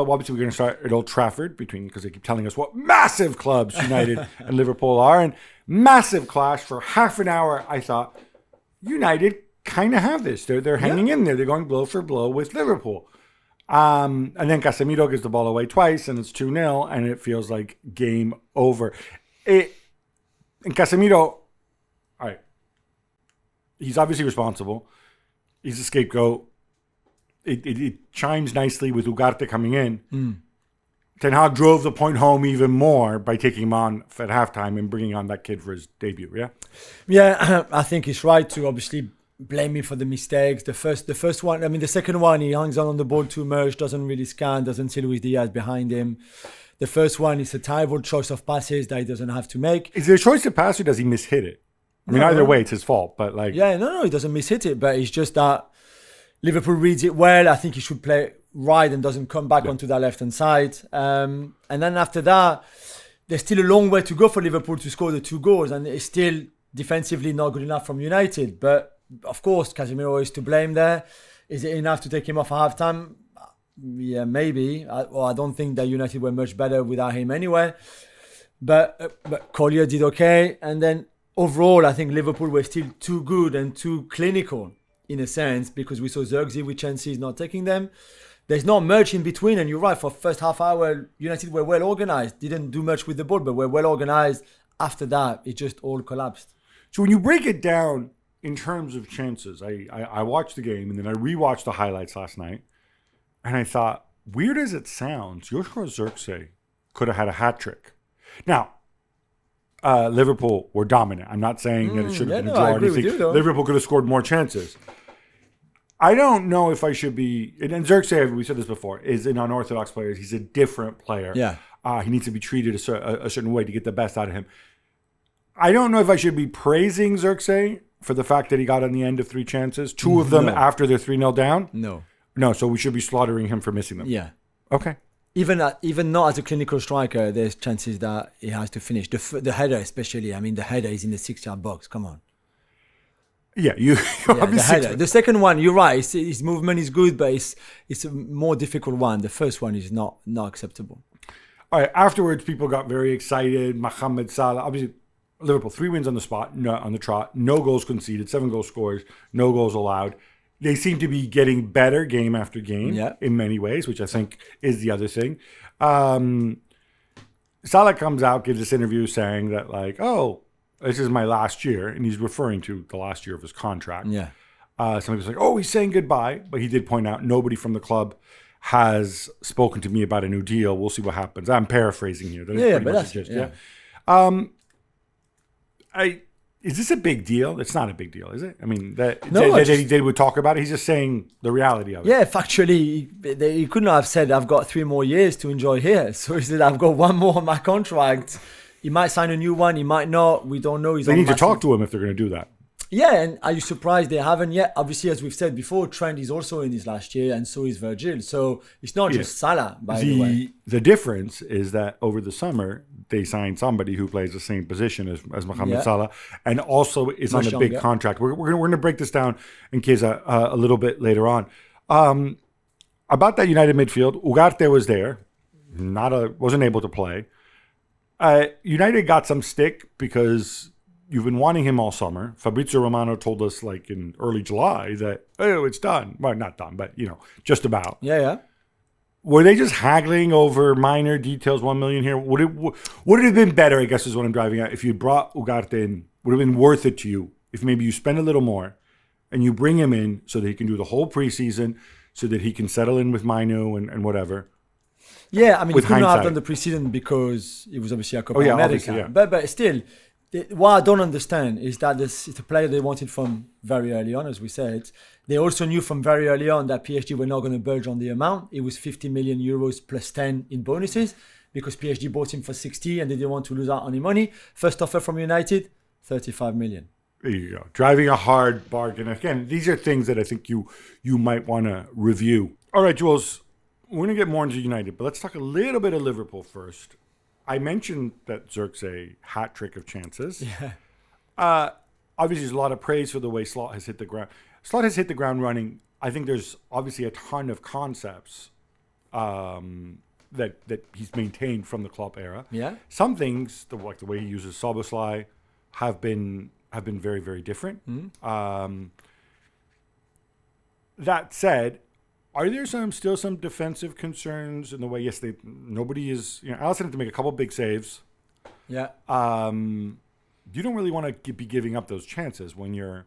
But obviously we're going to start at Old Trafford because they keep telling us what massive clubs United and Liverpool are. And massive clash for half an hour. I thought, United kind of have this. They're hanging in there. They're going blow for blow with Liverpool. And then Casemiro gives the ball away twice, and it's 2-0, and it feels like game over. And Casemiro, all right, he's obviously responsible. He's a scapegoat. It chimes nicely with Ugarte coming in. Ten Hag drove the point home even more by taking him on at halftime and bringing on that kid for his debut, yeah? Yeah, I think it's right to obviously blame him for the mistakes. The first one, the second one, he hangs on the ball too much, doesn't really scan, doesn't see Luis Diaz behind him. The first one is a terrible choice of passes that he doesn't have to make. Is there a choice to pass or does he mishit it? I mean, either way, it's his fault, but like... Yeah, no, he doesn't mishit it, but it's just that Liverpool reads it well. I think he should play right and doesn't come back onto that left-hand side. And then after that, there's still a long way to go for Liverpool to score the 2 goals, and it's still defensively not good enough from United. But, of course, Casemiro is to blame there. Is it enough to take him off at half-time? Yeah, maybe. I don't think that United were much better without him anyway. But Collier did okay. And then overall, I think Liverpool were still too good and too clinical in a sense, because we saw Zirkzee with chances not taking them. There's not much in between, and you're right, for first half hour, United were well organised. Didn't do much with the ball, but were well organised. After that, it just all collapsed. So when you break it down in terms of chances, I watched the game, and then I rewatched the highlights last night, and I thought, weird as it sounds, Joshua Zirkzee could have had a hat-trick. Now, Liverpool were dominant. I'm not saying that it should have been a draw. I agree with you, though. Liverpool could have scored more chances. I don't know if I should be... And Zirkzee, we said this before, is an unorthodox player. He's a different player. Yeah. He needs to be treated a certain way to get the best out of him. I don't know if I should be praising Zirkzee for the fact that he got on the end of 3 chances. 2 of them after they're 3-0 down. No, so we should be slaughtering him for missing them. Yeah. Okay. Even not as a clinical striker, there's chances that he has to finish. The header especially. I mean, the header is in the 6-yard box. Come on. Yeah, the header. The second one, you're right. His movement is good, but it's a more difficult one. The first one is not acceptable. All right. Afterwards, people got very excited. Mohamed Salah, obviously, Liverpool 3 wins on the spot, on the trot. No goals conceded, 7 goal scores, no goals allowed. They seem to be getting better game after game in many ways, which I think is the other thing. Salah comes out, gives this interview saying that, like, oh, this is my last year, and he's referring to the last year of his contract. Yeah. Some people's like, oh, he's saying goodbye, but he did point out nobody from the club has spoken to me about a new deal. We'll see what happens. I'm paraphrasing here. Is this a big deal? It's not a big deal, is it? I mean, they would talk about it. He's just saying the reality of it. Yeah, factually, he couldn't have said, I've got 3 more years to enjoy here. So he said, I've got 1 more on my contract. He might sign a new one. He might not. We don't know. They need to talk to him if they're going to do that. Yeah, and are you surprised they haven't yet? Obviously, as we've said before, Trent is also in his last year, and so is Virgil. So it's not just Salah, by the way. The difference is that over the summer, they signed somebody who plays the same position as Mohamed Salah, and also is on a big contract. We're going to break this down in case a little bit later on. About that United midfield, Ugarte was there, wasn't able to play. United got some stick because you've been wanting him all summer. Fabrizio Romano told us like in early July that, oh, it's done. Well, not done, but, just about. Yeah. Were they just haggling over minor details, 1 million here? Would it have been better, I guess is what I'm driving at, if you brought Ugarte in? Would it have been worth it to you if maybe you spend a little more and you bring him in so that he can do the whole preseason, so that he can settle in with Manu and whatever? Yeah, I mean, he couldn't have done the preseason because it was obviously a Copa America. Yeah. But still, what I don't understand is that it's a player they wanted from very early on, as we said. They also knew from very early on that PSG were not going to budge on the amount. It was 50 million euros plus 10 in bonuses because PSG bought him for 60 and they didn't want to lose out on any money. First offer from United, 35 million. There you go. Driving a hard bargain. Again, these are things that I think you might want to review. All right, Jules. We're going to get more into United, but let's talk a little bit of Liverpool first. I mentioned that Zirkzee hat trick of chances. Yeah. Obviously, there's a lot of praise for the way Slot has hit the ground. Slot has hit the ground running. I think there's obviously a ton of concepts that he's maintained from the Klopp era. Yeah. Some things, like the way he uses Szoboszlai, have been very, very different. That said, are there still some defensive concerns in the way? Yes, nobody is. Alisson had to make a couple big saves. Yeah. You don't really want to be giving up those chances when you're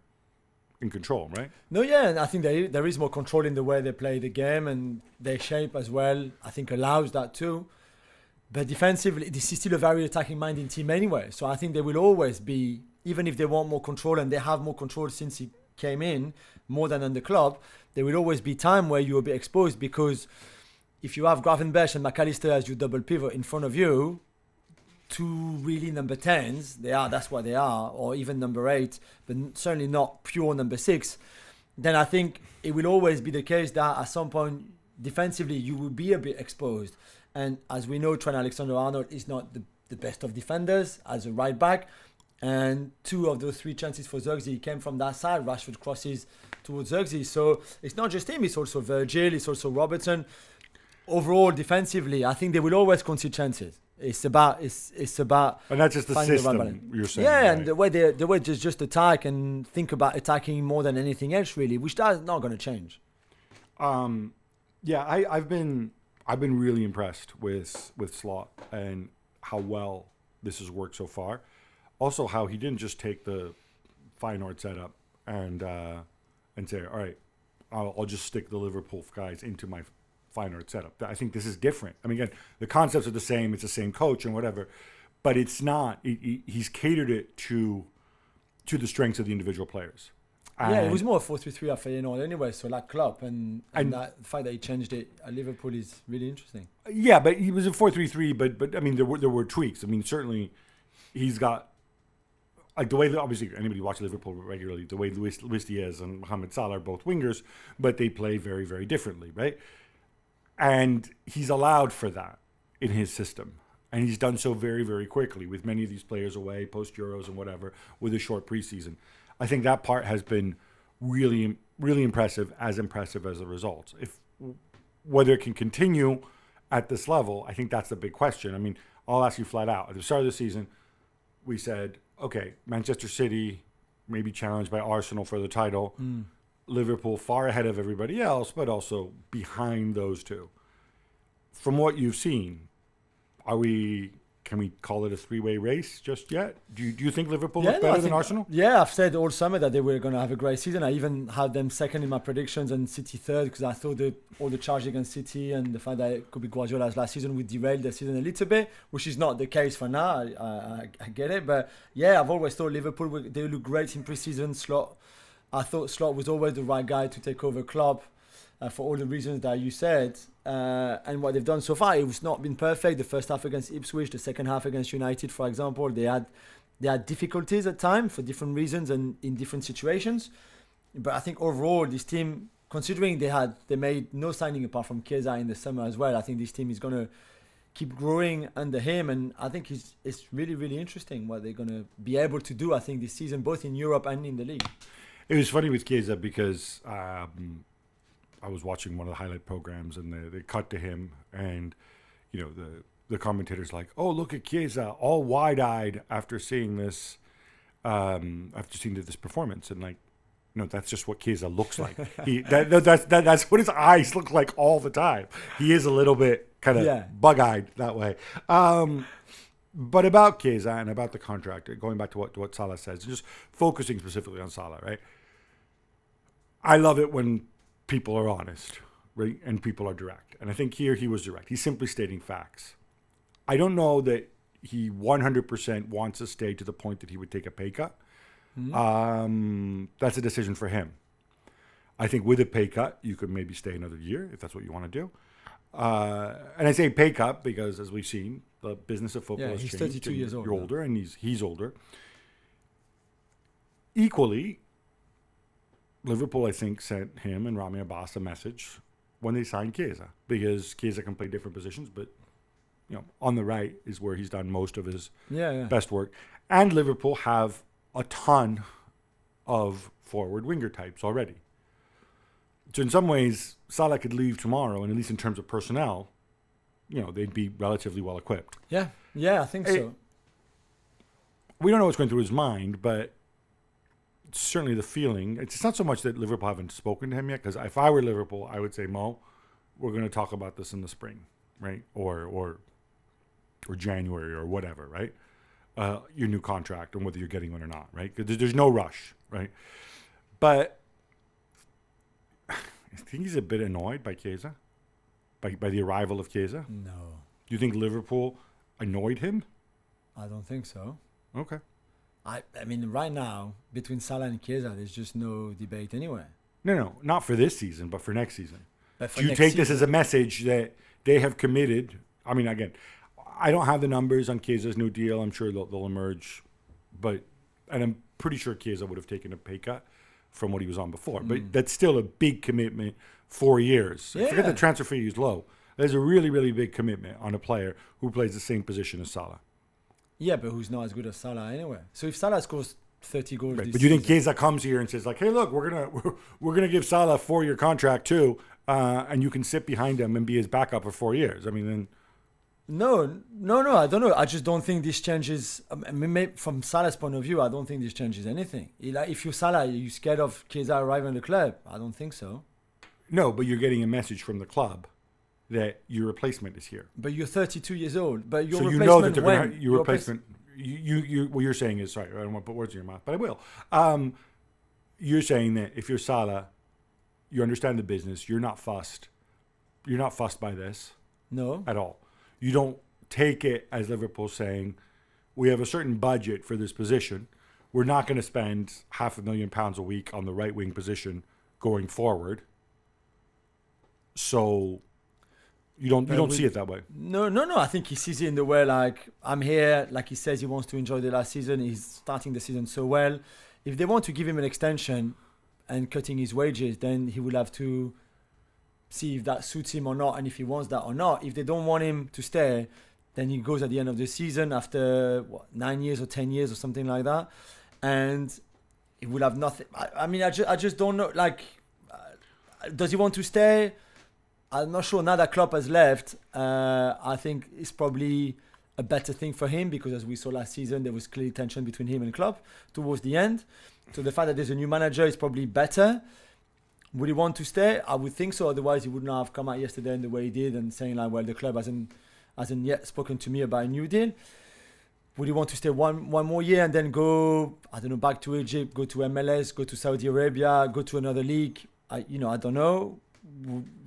in control, right? No, yeah, and I think there is more control in the way they play the game, and their shape as well, I think, allows that too. But defensively, this is still a very attacking-minded team anyway. So I think they will always be, even if they want more control, and they have more control since he came in, more than on the club, there will always be time where you will be exposed, because if you have Gravenberch and McAllister as your double pivot in front of you, two really number 10s, that's what they are, or even number 8, but certainly not pure number 6, then I think it will always be the case that at some point defensively you will be a bit exposed. And as we know, Trent Alexander-Arnold is not the best of defenders as a right back, and 2 of those 3 chances for Zirkzee came from that side. Rashford crosses towards Zirkzee, so it's not just him, it's also Virgil, it's also Robertson. Overall, defensively, I think they will always concede chances. It's about and that's just the system you're saying. Yeah, right? and the way they just attack and think about attacking more than anything else, really, which that's not going to change. Yeah, I've been really impressed with Slot and how well this has worked so far. Also, how he didn't just take the Feyenoord setup and say, all right, I'll just stick the Liverpool guys into my Feyenoord setup. I think this is different. I mean, again, the concepts are the same. It's the same coach and whatever, but it's not. He's catered it to the strengths of the individual players. Yeah, it was more 4-3-3 at Feyenoord anyway, so like Klopp, and that, the fact that he changed it at Liverpool is really interesting. Yeah, but he was a 4-3-3, but I mean, there were tweaks. I mean, certainly he's got, like the way that, obviously anybody watches Liverpool regularly, the way Luis Diaz and Mohamed Salah are both wingers, but they play very, very differently, right? And he's allowed for that in his system. And he's done so very, very quickly with many of these players away, post-Euros and whatever, with a short preseason. I think that part has been really, really impressive as a result. Whether it can continue at this level, I think that's the big question. I mean, I'll ask you flat out. At the start of the season, we said, okay, Manchester City may be challenged by Arsenal for the title. Liverpool far ahead of everybody else, but also behind those two. From what you've seen, can we call it a 3-way race just yet? Do you think Liverpool look better than Arsenal? Yeah, I've said all summer that they were going to have a great season. I even had them second in my predictions and City third, because I thought all the charge against City and the fact that it could be Guardiola's last season would derail their season a little bit, which is not the case for now. I get it, but yeah, I've always thought Liverpool they look great in pre-season. I thought Slot was always the right guy to take over Klopp for all the reasons that you said. And what they've done so far, it was not been perfect. The first half against Ipswich, the second half against United, for example, they had difficulties at times for different reasons and in different situations. But I think overall, this team, considering they made no signing apart from Chiesa in the summer as well, I think this team is going to keep growing under him, and I think it's really, really interesting what they're going to be able to do, I think, this season, both in Europe and in the league. It was funny with Chiesa because I was watching one of the highlight programs and they cut to him, and the commentator's like, "Oh, look at Chiesa, all wide-eyed after seeing this performance," and like, no, that's just what Chiesa looks like. That's what his eyes look like all the time. He is a little bit kind of bug-eyed that way. But about Chiesa and about the contract, going back to what Salah says, just focusing specifically on Salah, right? I love it when people are honest, right? And people are direct. And I think here he was direct. He's simply stating facts. I don't know that he 100% wants to stay to the point that he would take a pay cut. That's a decision for him. I think with a pay cut, you could maybe stay another year if that's what you want to do. And I say pay cut because, as we've seen, the business of football has changed. He's 32 years old. You're older, and he's older. Equally, Liverpool, I think, sent him and Rami Abbas a message when they signed Chiesa, because Chiesa can play different positions, but on the right is where he's done most of his best work. And Liverpool have a ton of forward winger types already. So in some ways, Salah could leave tomorrow, and at least in terms of personnel, they'd be relatively well equipped. Yeah, I think so. We don't know what's going through his mind, but it's certainly the feeling. It's not so much that Liverpool haven't spoken to him yet, because if I were Liverpool, I would say, Mo, we're going to talk about this in the spring, right? Or January or whatever, right? Your new contract and whether you're getting one or not, right? Because there's no rush, right? But I think he's a bit annoyed by Chiesa, by the arrival of Chiesa. No. Do you think Liverpool annoyed him? I don't think so. Okay. I mean, right now, between Salah and Chiesa, there's just no debate anyway. No, not for this season, but for next season. For Do you take this as a message that they have committed? I mean, again, I don't have the numbers on Chiesa's new deal. I'm sure they'll emerge. And I'm pretty sure Chiesa would have taken a pay cut from what he was on before. But that's still a big commitment, 4 years. Yeah. Forget the transfer fee is low. There's a really, really big commitment on a player who plays the same position as Salah. Yeah, but who's not as good as Salah anyway? So if Salah scores 30 goals Right. this But you think season, Chiesa comes here and says, like, hey, look, we're gonna give Salah a 4-year contract too, and you can sit behind him and be his backup for 4 years. I mean, then... No, I don't know. I just don't think this changes. I mean, from Salah's point of view, I don't think this changes anything. If you're Salah, you're scared of Chiesa arriving in the club? I don't think so. No, but you're getting a message from the club that your replacement is here. But you're 32 years old. But your So replacement you know that they're when? going to your replacement. You what you're saying is, sorry, I don't want to put words in your mouth, but I will. You're saying that if you're Salah, you understand the business. You're not fussed. You're not fussed by this No. at all. You don't take it as Liverpool saying, we have a certain budget for this position. We're not going to spend £500,000 a week on the right wing position going forward. So you don't see it that way. No. I think he sees it in the way like, I'm here. Like he says, he wants to enjoy the last season. He's starting the season so well. If they want to give him an extension and cutting his wages, then he will have to see if that suits him or not, and if he wants that or not. If they don't want him to stay, then he goes at the end of the season after 9 years or 10 years or something like that, and he will have nothing. I mean, I just don't know. Like, does he want to stay? I'm not sure. Now that Klopp has left, I think it's probably a better thing for him, because as we saw last season, there was clearly tension between him and Klopp towards the end. So the fact that there's a new manager is probably better. Would he want to stay? I would think so. Otherwise, he would not have come out yesterday in the way he did and saying like, well, the club hasn't yet spoken to me about a new deal. Would he want to stay one more year and then go, I don't know, back to Egypt, go to MLS, go to Saudi Arabia, go to another league? I don't know.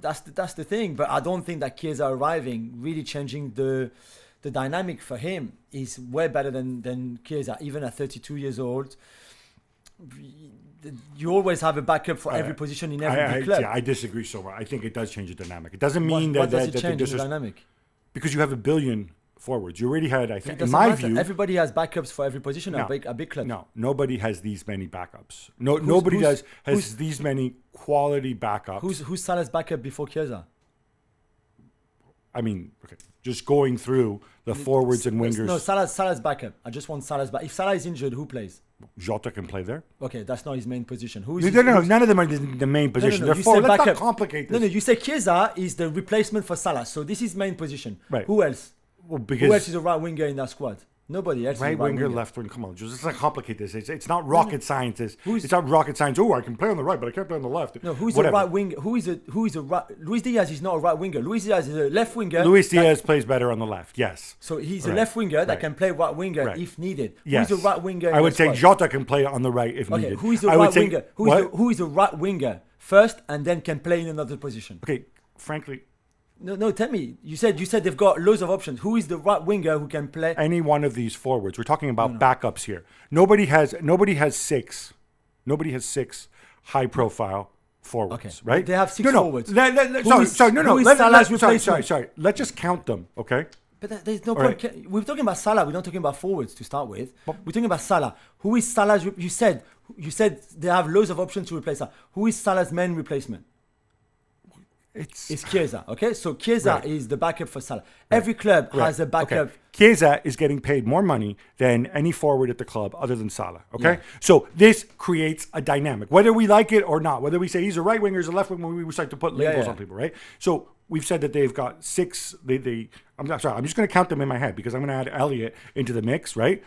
That's the thing. But I don't think that Chiesa arriving, really changing the dynamic for him, is way better than Chiesa, even at 32 years old. You always have a backup for every position in every big club. Yeah, I disagree so much. I think it does change the dynamic. It doesn't mean what does that it change the dynamic? Because you have 1 billion forwards. You already had, I think, in my view, everybody has backups for every position at a big club. No, nobody has these many backups. Nobody has these many quality backups. Who's Salah's backup before Chiesa? I mean, okay, just going through the forwards and wingers. No, Salah's backup. I just want Salah's back. If Salah is injured, who plays? Jota can play there. Okay, that's not his main position. None of them are the main position. They're forward. Let's not complicate this. No, you say Chiesa is the replacement for Salah, so this is main position. Right. Who else? Well, because who else is a right winger in that squad? Nobody else. Right winger, left winger. Come on, just let's not complicate this. It's not rocket science. It's not rocket science. Oh, I can play on the right, but I can't play on the left. No, who's a right winger? Who is a right? Luis Diaz is not a right winger. Luis Diaz is a left winger. Luis Diaz plays better on the left. Yes. So he's a left winger that can play right winger if needed. Yes. Who's a right winger? I would say Jota can play on the right if needed. Who is a right winger? Who is a right winger first and then can play in another position? Okay, frankly. No, tell me. You said they've got loads of options. Who is the right winger who can play? Any one of these forwards. We're talking about backups here. Nobody has 6. Nobody has 6 high-profile forwards, right? They have 6 forwards. Sorry. Let's just count them, okay? But there's no point. Right. We're talking about Salah. We're not talking about forwards to start with. We're talking about Salah. Who is Salah's? You said they have loads of options to replace Salah. Who is Salah's main replacement? It's Chiesa, okay? So Chiesa Right. is the backup for Salah. Every club has a backup. Okay. Chiesa is getting paid more money than any forward at the club other than Salah. Okay, Yeah. so this creates a dynamic, whether we like it or not. Whether we say he's a right winger, he's a left winger, we start to put labels yeah. on people, right? So we've said that they've got six. I'm not sorry. I'm just going to count them in my head because I'm going to add Elliott into the mix, right?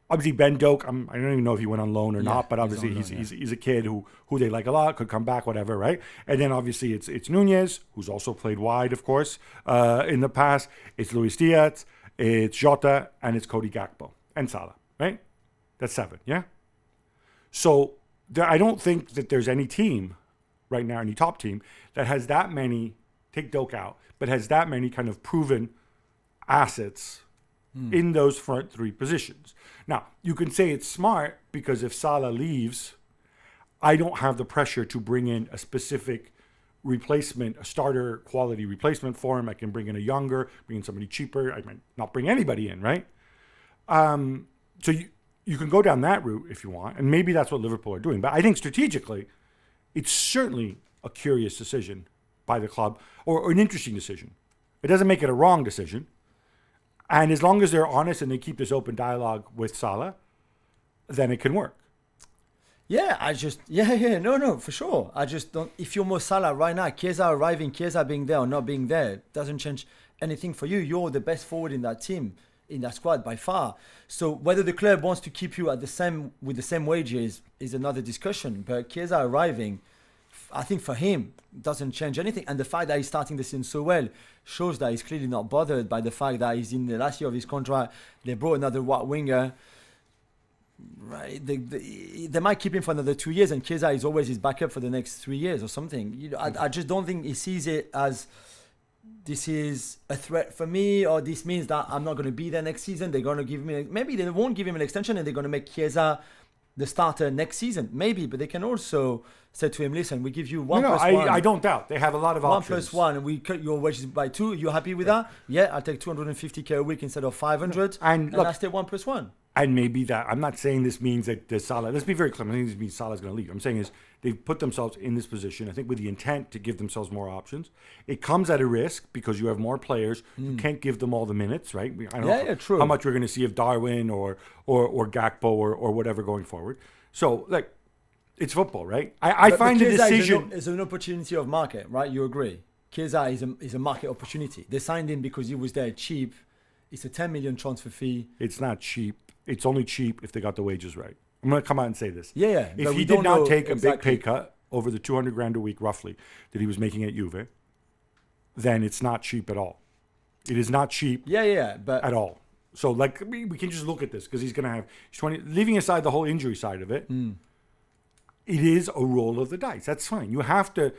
Obviously, Ben Doak, I don't even know if he went on loan or not, but obviously he's a kid who they like a lot, could come back, whatever, right? And then obviously it's Nunez, who's also played wide, of course, in the past. It's Luis Diaz, it's Jota, and it's Cody Gakpo and Salah, right? That's 7, yeah? So I don't think that there's any team right now, any top team, that has that many, take Doak out, but has that many kind of proven assets in those front 3 positions. Now, you can say it's smart because if Salah leaves, I don't have the pressure to bring in a specific replacement, a starter quality replacement for him. I can bring in a younger, bring in somebody cheaper. I might not bring anybody in, right? So you can go down that route if you want, and maybe that's what Liverpool are doing. But I think strategically, it's certainly a curious decision by the club, or an interesting decision. It doesn't make it a wrong decision. And as long as they're honest and they keep this open dialogue with Salah, then it can work. Yeah, no, for sure. I just don't. If you're Mo Salah right now, Chiesa arriving, Chiesa being there or not being there, doesn't change anything for you. You're the best forward in that team, in that squad by far. So whether the club wants to keep you at with the same wages is another discussion. But Chiesa arriving, I think for him, doesn't change anything. And the fact that he's starting the season so well shows that he's clearly not bothered by the fact that he's in the last year of his contract. They brought another right winger. Right, they might keep him for another 2 years, and Chiesa is always his backup for the next 3 years or something. I just don't think he sees it as this is a threat for me, or this means that I'm not going to be there next season. They're going to give me, maybe they won't give him an extension, and they're going to make Chiesa the starter next season, maybe. But they can also say to him, "Listen, we give you one plus one. I don't doubt they have a lot of options. 1 + 1, and we cut your wages by 2. You happy with that? Yeah, I'll take 250k a week instead of 500, and look, I stay 1 + 1. And maybe that, I'm not saying this means that Salah, let's be very clear, I think this means Salah's going to leave. I'm saying is they've put themselves in this position, I think with the intent to give themselves more options. It comes at a risk because you have more players. You can't give them all the minutes, right? I don't know true. how much we're going to see of Darwin or Gakpo or whatever going forward. So, like, it's football, right? I find the decision... It's an opportunity of market, right? You agree? Chiesa is a market opportunity. They signed him because he was there cheap. It's a 10 million transfer fee. It's not cheap. It's only cheap if they got the wages right. I'm going to come out and say this. Yeah. If he did not take a big pay cut over the 200 grand a week, roughly, that he was making at Juve, then it's not cheap at all. It is not cheap but at all. So, like, we can just look at this because he's 20, leaving aside the whole injury side of it, it is a roll of the dice. That's fine. You have to,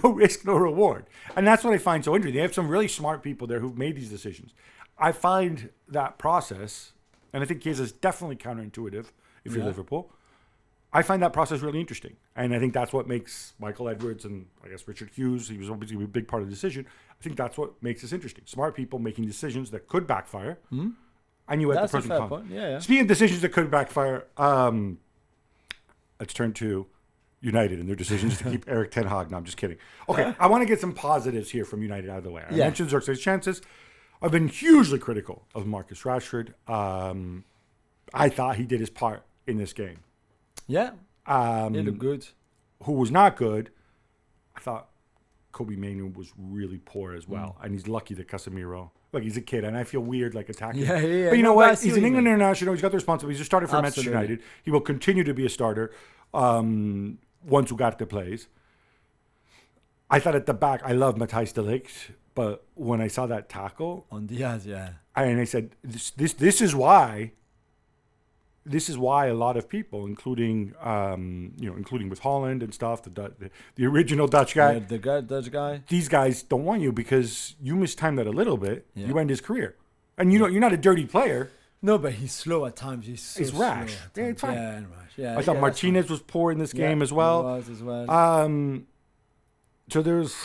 no risk, no reward. And that's what I find so interesting. They have some really smart people there who've made these decisions. I find that process, and I think Chiesa is definitely counterintuitive if you're Liverpool. I find that process really interesting. And I think that's what makes Michael Edwards and I guess Richard Hughes, he was obviously a big part of the decision. I think that's what makes this interesting. Smart people making decisions that could backfire. And you have the pros and cons. Yeah. Speaking of decisions that could backfire, let's turn to United and their decisions to keep Erik Ten Hag. No, I'm just kidding. Okay, I want to get some positives here from United out of the way. I mentioned Xerxes' chances. I've been hugely critical of Marcus Rashford. I thought he did his part in this game. Yeah. He looked good. Who was not good, I thought Kobe Mainoo was really poor as well. And he's lucky that Casemiro, look, he's a kid, and I feel weird like attacking him. But you know what? He's an England international. He's got the responsibility. He's a starter for Manchester United. He will continue to be a starter once Ugarte plays. I thought at the back, I love Matthijs de Ligt, but when I saw that tackle on Diaz, and I said, this is why a lot of people, including with Haaland and stuff, the original Dutch guy, Dutch guy, these guys don't want you because you mistimed that a little bit. You end his career, and you're not a dirty player. No, but he's slow at times. He's rash. Yeah, it's fine. Yeah, and rash. Yeah, I thought Martinez was poor in this game as well. He was as well. So there's,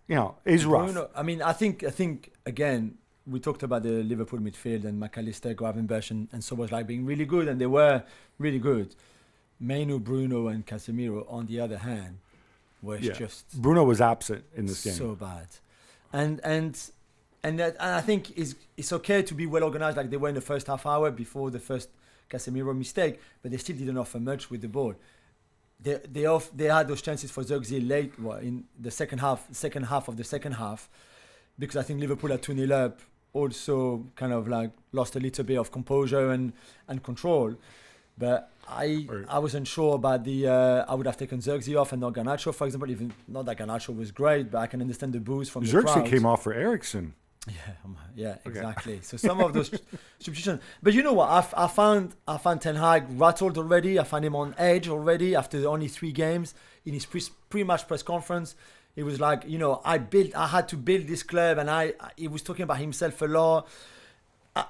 it's rough. Bruno, I mean, I think again, we talked about the Liverpool midfield and McAllister, Gravenberch, and Szoboszlai being really good, and they were really good. Mainoo, Bruno, and Casemiro, on the other hand, was just Bruno was absent in this game. so bad, and I think it's okay to be well organized like they were in the first half hour before the first Casemiro mistake, but they still didn't offer much with the ball. They had those chances for Zirkzee late in the second half of the second half, because I think Liverpool at 2-0 up also kind of like lost a little bit of composure and control. But I wasn't sure about I would have taken Zirkzee off and not Garnacho, for example. Even not that Garnacho was great, but I can understand the boost from the crowd. Zirkzee came off for Eriksen. Yeah, exactly. So some of those substitutions. But you know what? I found Ten Hag rattled already. I found him on edge already after only 3 games. In his pre-match press conference, he was like, I had to build this club, and he was talking about himself a lot.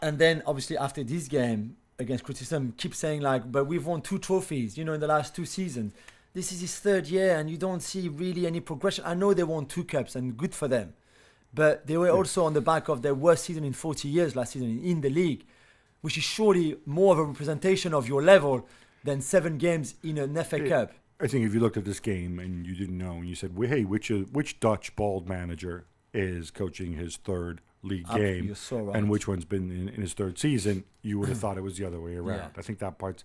And then obviously after this game against criticism, keeps saying like, but we've won 2 trophies, in the last 2 seasons. This is his 3rd year, and you don't see really any progression. I know they won 2 cups, and good for them. But they were also on the back of their worst season in 40 years last season in the league, which is surely more of a representation of your level than 7 games in an FA Cup. I think if you looked at this game and you didn't know, and you said, hey, which Dutch bald manager is coaching his 3rd league game, you're so right. And which one's been in his 3rd season, you would have thought it was the other way around. Yeah. I think that part's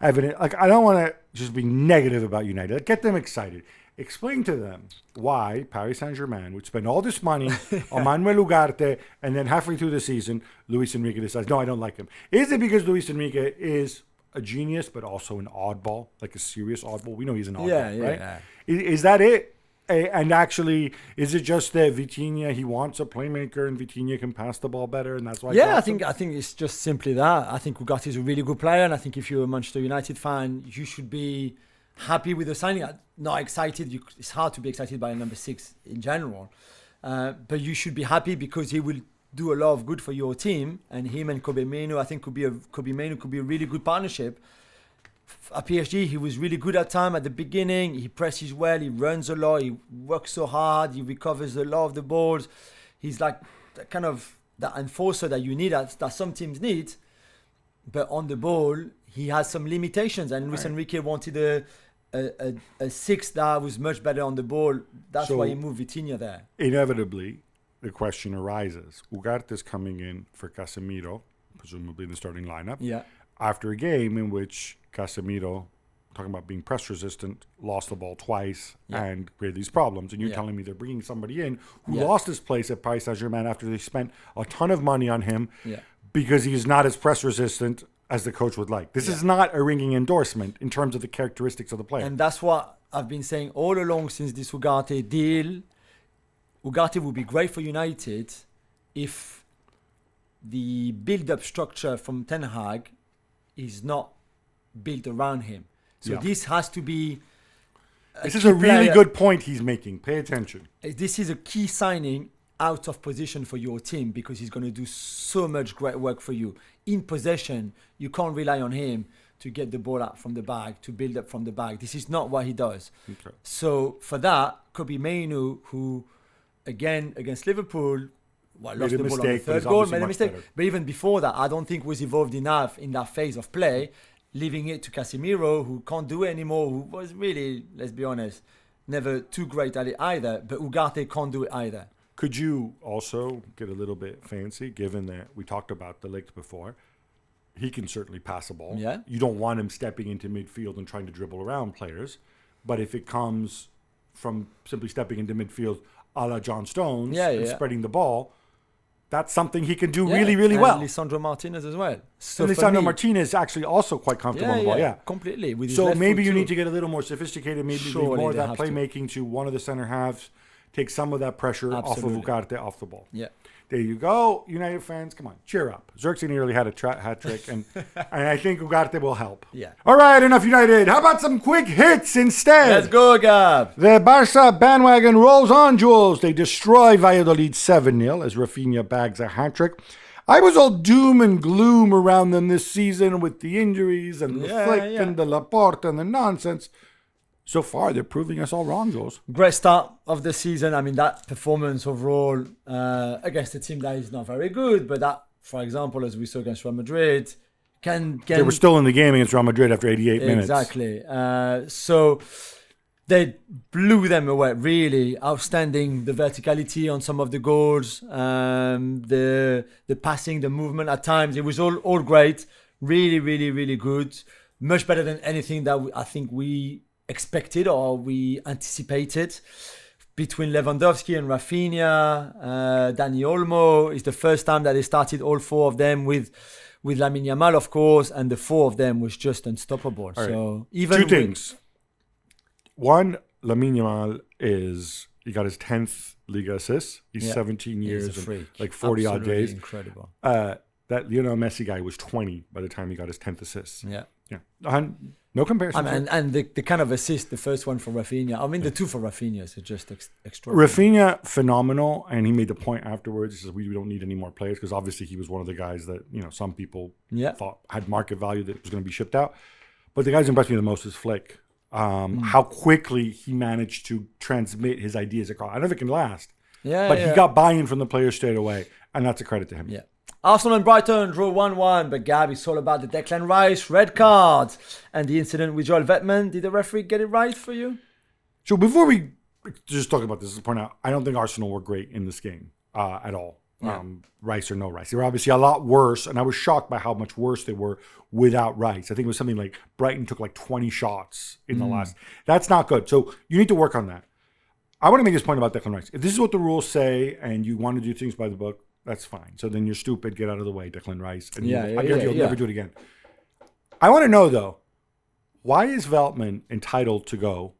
evident. Like, I don't want to just be negative about United. Like, get them excited. Explain to them why Paris Saint-Germain would spend all this money on Manuel Ugarte, and then halfway through the season, Luis Enrique decides, no, I don't like him. Is it because Luis Enrique is a genius, but also an oddball, like a serious oddball? We know he's an oddball, right? Yeah. Is that it? And actually, is it just that Vitinha, he wants a playmaker, and Vitinha can pass the ball better, and that's why? Yeah, I think it's just simply that. I think Ugarte is a really good player, and I think if you're a Manchester United fan, you should be happy with the signing. Not excited. It's hard to be excited by a number 6 in general, but you should be happy because he will do a lot of good for your team. And him and Kobe Mainoo, I think could be a really good partnership. At PSG, he was really good at time at the beginning. He presses well. He runs a lot. He works so hard. He recovers a lot of the balls. He's like kind of the enforcer that you need, that some teams need. But on the ball, he has some limitations. And Luis Enrique wanted a 6 that was much better on the ball. That's why he moved Vitinha there. Inevitably, the question arises. Ugarte is coming in for Casemiro, presumably in the starting lineup. Yeah. After a game in which Casemiro, talking about being press resistant, lost the ball twice and created these problems. And you're telling me they're bringing somebody in who lost his place at Paris Saint-Germain after they spent a ton of money on him because he's not as press resistant as the coach would like. This is not a ringing endorsement in terms of the characteristics of the player. And that's what I've been saying all along since this Ugarte deal. Ugarte would be great for United if the build-up structure from Ten Hag is not built around him. So this has to be... This is a really good point he's making. Pay attention. This is a key signing out of position for your team because he's going to do so much great work for you. In possession, you can't rely on him to get the ball out from the back, to build up from the back. This is not what he does. Okay. So for that, Kobe Mainoo, who again against Liverpool, lost the ball on the 3rd goal, made a mistake. Better. But even before that, I don't think was involved enough in that phase of play, leaving it to Casemiro, who can't do it anymore, who was really, let's be honest, never too great at it either. But Ugarte can't do it either. Could you also get a little bit fancy, given that we talked about the Ligue before? He can certainly pass a ball. Yeah. You don't want him stepping into midfield and trying to dribble around players. But if it comes from simply stepping into midfield a la John Stones and spreading the ball, that's something he can do really, really well. Lisandro Martinez as well. So and Lisandro Martinez is actually also quite comfortable on the ball. Yeah, completely. With his so left maybe foot you too. need to get a little more sophisticated, maybe leave more of that playmaking to one of the center halves, take some of that pressure off of Ugarte off the ball. Yeah. There you go, United fans. Come on, cheer up. Zirkzee nearly had a hat trick, and I think Ugarte will help. Yeah. All right, enough United. How about some quick hits instead? Let's go, Gab. The Barca bandwagon rolls on, Jules. They destroy Valladolid 7-0 as Rafinha bags a hat trick. I was all doom and gloom around them this season with the injuries and the flick and the Laporte and the nonsense. So far, they're proving us all wrong, Jules. Great start of the season. I mean, that performance overall against a team that is not very good, but that, for example, as we saw against Real Madrid, can... They were still in the game against Real Madrid after 88 minutes. Exactly. So They blew them away. Really outstanding. The verticality on some of the goals, the passing, the movement at times. It was all great. Really, really, really good. Much better than anything that I think we expected or we anticipated. Between Lewandowski and Rafinha, Dani Olmo, it's the first time that they started all four of them with Lamine Yamal, of course, and the four of them was just unstoppable. All so right. even two things. One, Lamine Yamal he got his 10th Liga assist. He's 17 years and like 40 odd days. Incredible. That Lionel Messi guy was 20 by the time he got his 10th assist. Yeah. No comparison. And the kind of assist, the first one for Rafinha. I mean, the two for Rafinha is just extraordinary. Rafinha, phenomenal. And he made the point afterwards. He says, we don't need any more players because obviously he was one of the guys that, some people thought had market value that was going to be shipped out. But the guys who impressed me the most is Flick. How quickly he managed to transmit his ideas across. I don't know if it can last. But he got buy-in from the players straight away. And that's a credit to him. Yeah. Arsenal and Brighton draw 1-1, but Gab, it's all about the Declan Rice red card and the incident with Joel Vettman. Did the referee get it right for you? So before we just talk about this, let's point out, I don't think Arsenal were great in this game at all. Yeah. Rice or no Rice. They were obviously a lot worse, and I was shocked by how much worse they were without Rice. I think it was something like Brighton took like 20 shots in the last. That's not good. So you need to work on that. I want to make this point about Declan Rice. If this is what the rules say and you want to do things by the book, that's fine. So then you're stupid. Get out of the way, Declan Rice. And I guarantee you'll never do it again. I want to know, though, why is Veltman entitled to go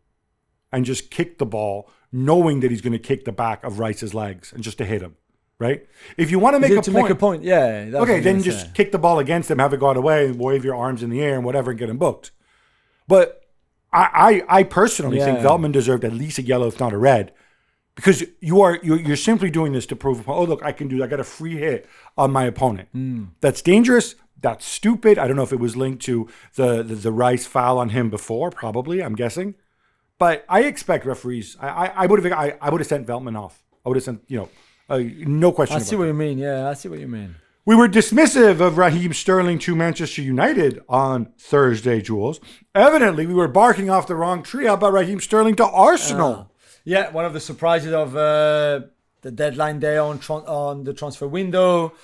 and just kick the ball knowing that he's going to kick the back of Rice's legs and just to hit him, right? If you want to make a point. Yeah. Okay, then just kick the ball against him, have it go out away, and wave your arms in the air and whatever and get him booked. But I personally think Veltman deserved at least a yellow, if not a red. Because you're simply doing this to prove, oh, look, I got a free hit on my opponent. That's dangerous. That's stupid. I don't know if it was linked to the Rice foul on him before, probably, I'm guessing. But I expect referees, I would have sent Veltman off. I would have sent, no question. I see what you mean. Yeah, I see what you mean. We were dismissive of Raheem Sterling to Manchester United on Thursday, Jules. Evidently, we were barking off the wrong tree. How about Raheem Sterling to Arsenal? Yeah, one of the surprises of the deadline day on the transfer window.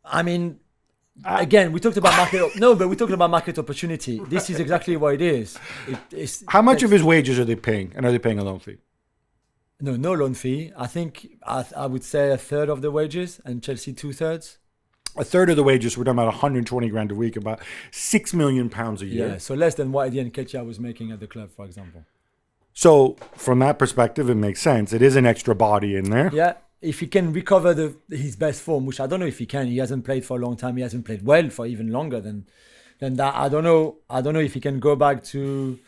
I mean, again, we talked about market opportunity. This is exactly what it is. How much of his wages are they paying? And are they paying a loan fee? No loan fee. I think I would say a third of the wages, and Chelsea 2/3. A third of the wages. We're talking about 120 grand a week, about £6 million a year. Yeah, so less than what Eddie Nketiah was making at the club, for example. So from that perspective, it makes sense. It is an extra body in there. Yeah, if he can recover his best form, which I don't know if he can. He hasn't played for a long time. He hasn't played well for even longer than that. I don't know if he can go back to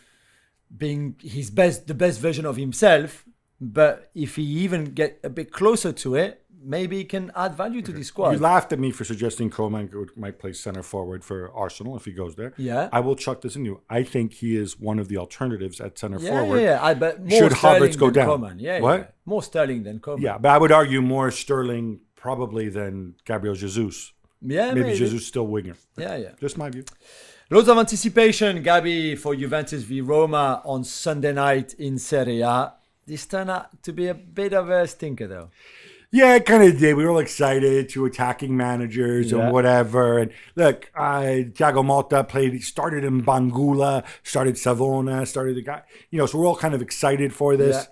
being the best version of himself. But if he even get a bit closer to it, maybe he can add value to the squad. You laughed at me for suggesting Coleman might play center forward for Arsenal if he goes there. Yeah. I will chuck this in you. I think he is one of the alternatives at center forward. Yeah. But more should Sterling Havertz go down? Coleman. Yeah. What? Yeah. More Sterling than Coleman. Yeah, but I would argue more Sterling probably than Gabriel Jesus. Yeah, maybe Jesus still winger. Yeah. Just my view. Loads of anticipation, Gabi, for Juventus v Roma on Sunday night in Serie A. This turned out to be a bit of a stinker, though. Yeah, it kind of did. We were all excited to attacking managers and whatever. And look, Thiago Motta started in Bangula, started Savona, started the guy. So we're all kind of excited for this.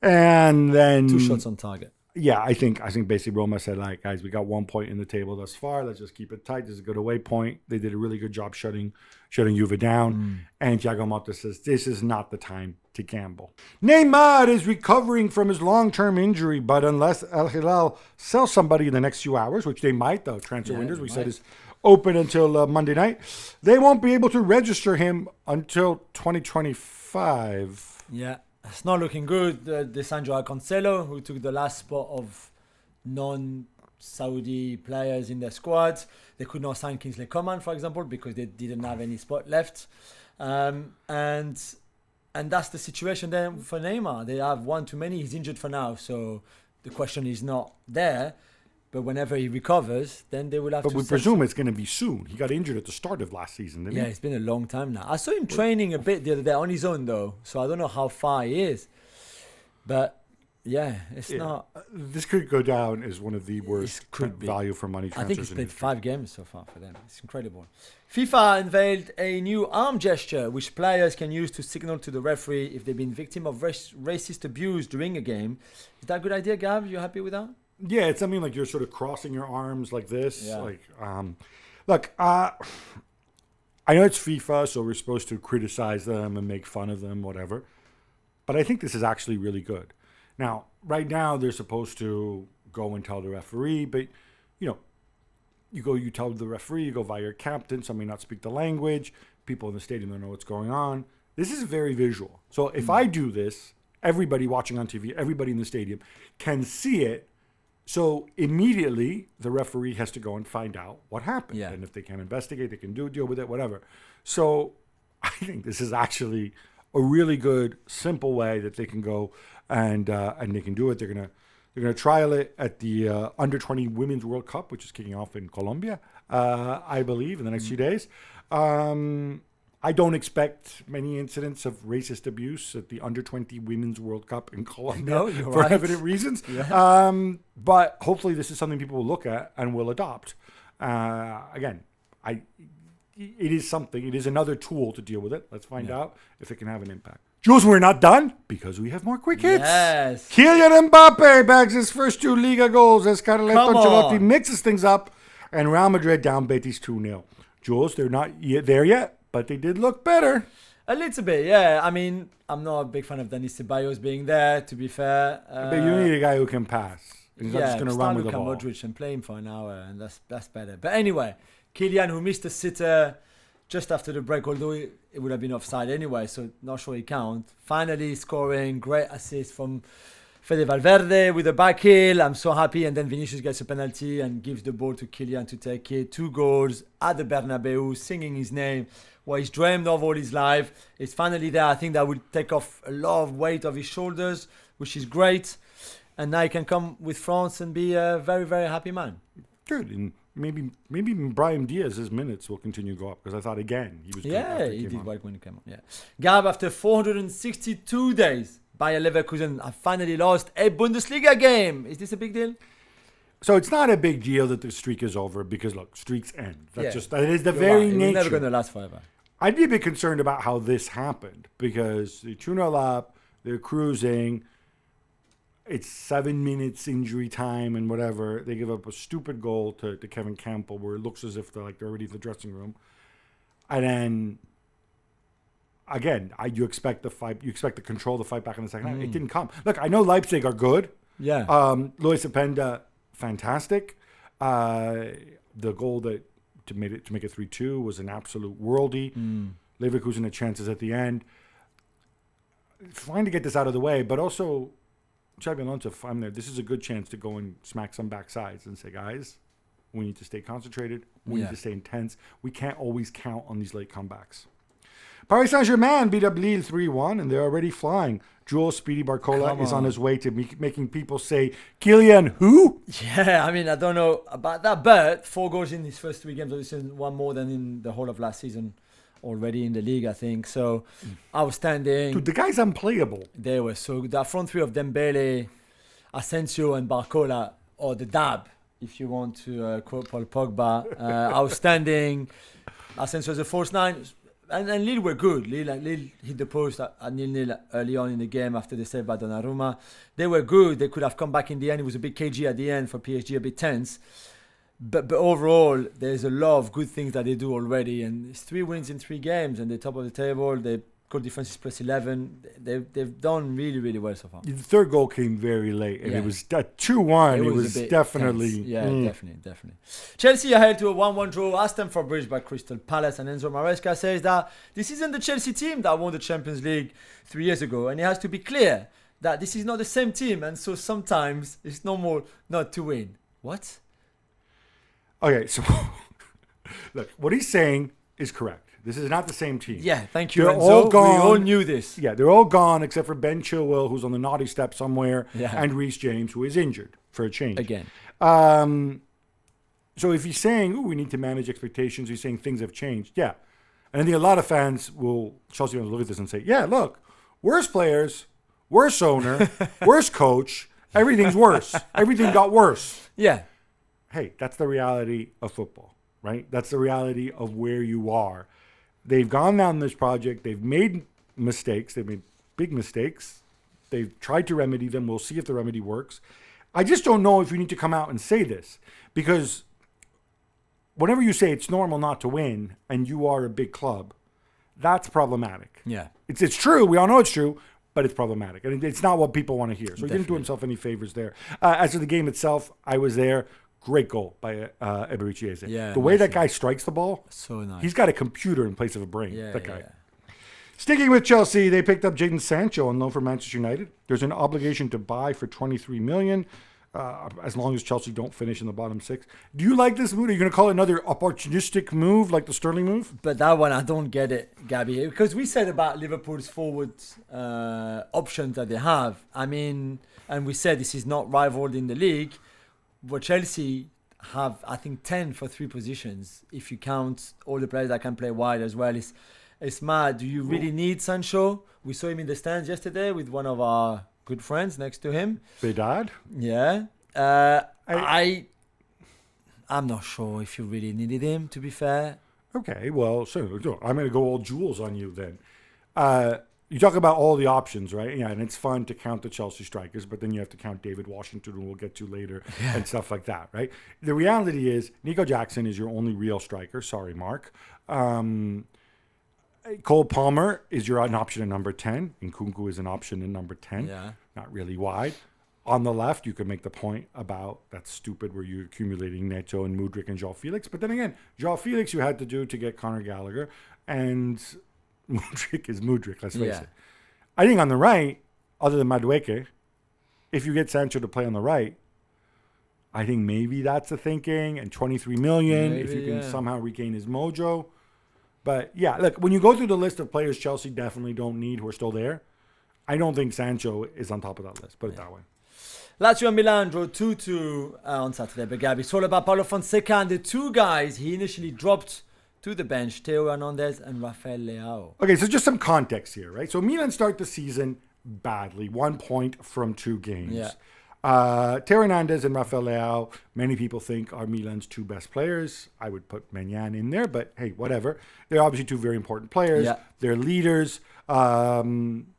Yeah. And then 2 shots on target. Yeah, I think basically Roma said, like, guys, we got 1 point in the table thus far. Let's just keep it tight. This is a good away point. They did a really good job shutting Juve down. And Thiago Motta says, this is not the time to gamble. Neymar is recovering from his long-term injury, but unless El Hilal sells somebody in the next few hours, which they might, though, transfer windows, we said is open until Monday night, they won't be able to register him until 2025. Yeah. It's not looking good. Desandro Cancelo, who took the last spot of non-Saudi players in their squads. They could not sign Kingsley Coman, for example, because they didn't have any spot left. And that's the situation then for Neymar. They have one too many. He's injured for now. So the question is not there. But whenever he recovers, then they will have But to... we presume it's going to be soon. He got injured at the start of last season, didn't Yeah, he? it's been a long time now. I saw him training a bit the other day on his own, though. So I don't know how far he is. But, yeah, it's not... This could go down as one of the worst value for money I transfers. think he's played 5 games so far for them. It's incredible. FIFA unveiled a new arm gesture which players can use to signal to the referee if they've been victim of racist abuse during a game. Is that a good idea, Gab? You happy with that? Yeah, it's something like you're sort of crossing your arms like this. Yeah. Look, I know it's FIFA, so we're supposed to criticize them and make fun of them, whatever. But I think this is actually really good. Now, right now, they're supposed to go and tell the referee, but, you tell the referee, you go via your captain, some may not speak the language, people in the stadium don't know what's going on. This is very visual. So if I do this, everybody watching on TV, everybody in the stadium can see it. So immediately, the referee has to go and find out what happened. Yeah. And if they can investigate, they can deal with it, whatever. So I think this is actually a really good, simple way that they can go and they can do it. They're gonna trial it at the Under-20 Women's World Cup, which is kicking off in Colombia, I believe, in the next few days. I don't expect many incidents of racist abuse at the Under-20 Women's World Cup in Colombia for evident reasons. Yeah. But hopefully this is something people will look at and will adopt. Again, it is something. It is another tool to deal with it. Let's find out if it can have an impact. Jules, we're not done because we have more quick hits. Yes. Kylian Mbappe bags his first 2 Liga goals as Carlo Ancelotti mixes things up and Real Madrid down Betis 2-0. Jules, they're not there yet, but they did look better. A little bit, yeah. I mean, I'm not a big fan of Denis Ceballos being there, to be fair. But you need a guy who can pass. He's not just going to run with the ball. Modric and play him for an hour, and that's better. But anyway, Kylian, who missed a sitter just after the break, although it would have been offside anyway, so not sure he count. Finally scoring, great assist from Fede Valverde with a back heel. I'm so happy. And then Vinicius gets a penalty and gives the ball to Kylian to take it. 2 goals at the Bernabeu, singing his name, what he's dreamed of all his life. It's finally there. I think that will take off a lot of weight of his shoulders, which is great. And now he can come with France and be a very, very happy man. Good. And maybe Brahim Diaz's minutes will continue to go up, because I thought, again, he was good. Yeah, he did well when he came on. Yeah. Gab, after 462 days, Bayer Leverkusen have finally lost a Bundesliga game. Is this a big deal? So it's not a big deal that the streak is over, because, look, streaks end. That is the You're very right. nature. It's never going to last forever. I'd be a bit concerned about how this happened, because they're 2-0 up, they're cruising. It's 7 minutes injury time and whatever. They give up a stupid goal to Kevin Campbell, where it looks as if they're already in the dressing room. And then, again, you expect the fight. You expect to control the fight back in the second half. It didn't come. Look, I know Leipzig are good. Yeah. Luis Openda, fantastic. The goal to make it 3-2 was an absolute worldie. Leverkusen had chances at the end. Trying to get this out of the way, but also, Xabi Alonso, if I'm there, this is a good chance to go and smack some backsides and say, guys, we need to stay concentrated. We need to stay intense. We can't always count on these late comebacks. Paris Saint-Germain beat up Lille 3-1, and they're already flying. Jules Speedy Barcola is on his way to making people say, Kylian, who? Yeah, I mean, I don't know about that, but 4 goals in his first 3 games of the season, 1 more than in the whole of last season already in the league, I think. So, outstanding. Dude, the guy's unplayable. They were so good. That front 3 of Dembele, Asensio, and Barcola, or the DAB, if you want to quote Paul Pogba. Outstanding. Asensio as a false 9. And Lille were good. Lille hit the post at 0-0 early on in the game after the save by Donnarumma. They were good. They could have come back in the end. It was a bit cagey at the end for PSG, a bit tense. But overall, there's a lot of good things that they do already. And it's 3 wins in 3 games, and they're top of the table. They goal difference is plus 11. They've done really, really well so far. The third goal came very late, and it was at 2-1. It was definitely... tense. Yeah, definitely. Chelsea are held to a 1-1 draw at Stamford Bridge by Crystal Palace, and Enzo Maresca says that this isn't the Chelsea team that won the Champions League 3 years ago, and it has to be clear that this is not the same team, and so sometimes it's normal not to win. What? Okay, so look, what he's saying is correct. This is not the same team. Yeah, thank you, They're Enzo. all gone. We all knew this. Yeah, they're all gone except for Ben Chilwell, who's on the naughty step somewhere, Yeah. and Reece James, who is injured. for a change. Again. So if he's saying, we need to manage expectations, he's saying things have changed. Yeah. And I think a lot of fans Chelsea fans will look at this and say, yeah, look, worse players, worse owner, worse coach, everything's worse. Everything got worse. Yeah. Hey, that's the reality of football, right? That's the reality of where you are. They've gone down this project. They've made mistakes. They've made big mistakes. They've tried to remedy them. We'll see if the remedy works. I just don't know if you need to come out and say this, because whenever you say it's normal not to win and you are a big club, that's problematic. Yeah. It's true. We all know it's true, but it's problematic. And it's not what people want to hear. So he didn't do himself any favors there. As for the game itself, I was there. Great goal by Eberechi. Yeah, the way that guy strikes the ball, so nice. He's got a computer in place of a brain, that guy. Yeah. Sticking with Chelsea, they picked up Jadon Sancho on loan from Manchester United. There's an obligation to buy for $23 million. As long as Chelsea don't finish in the bottom six. Do you like this move? Are you going to call it another opportunistic move like the Sterling move? But that one, I don't get it, Gabby. Because we said about Liverpool's forward options that they have. I mean, and we said this is not rivaled in the league. But Chelsea have, I think, 10 for 3 positions. If you count all the players that can play wide as well. It's mad. Do you really need Sancho? We saw him in the stands yesterday with one of our good friends next to him. Bedard? Yeah. I'm not sure if you really needed him, to be fair. Okay, well, so I'm going to go all Jules on you then. You talk about all the options, right? Yeah, and it's fun to count the Chelsea strikers, but then you have to count David Washington, who we'll get to later, and stuff like that, right? The reality is Nico Jackson is your only real striker. Sorry, Mark. Cole Palmer is an option in number 10. Nkunku is an option in number 10. Yeah. Not really wide. On the left, you could make the point about that's stupid where you're accumulating Neto and Mudryk and Joao Felix. But then again, Joao Felix you had to do to get Conor Gallagher, and Mudryk is Mudryk, let's face it. I think on the right, other than Madueke, if you get Sancho to play on the right, I think maybe that's the thinking. And $23 million, if you can somehow regain his mojo. But yeah, look, when you go through the list of players Chelsea definitely don't need who are still there, I don't think Sancho is on top of that list. Put it that way. Lazio and Milan drew 2-2 on Saturday. But Gabi, it's all about Paulo Fonseca and the two guys he initially dropped to the bench, Theo Hernandez and Rafael Leao. Okay, so just some context here, right? So Milan start the season badly, 1 point from 2 games. Yeah. Theo Hernandez and Rafael Leao, many people think are Milan's 2 best players. I would put Maignan in there, but hey, whatever. They're obviously 2 very important players. Yeah. They're leaders.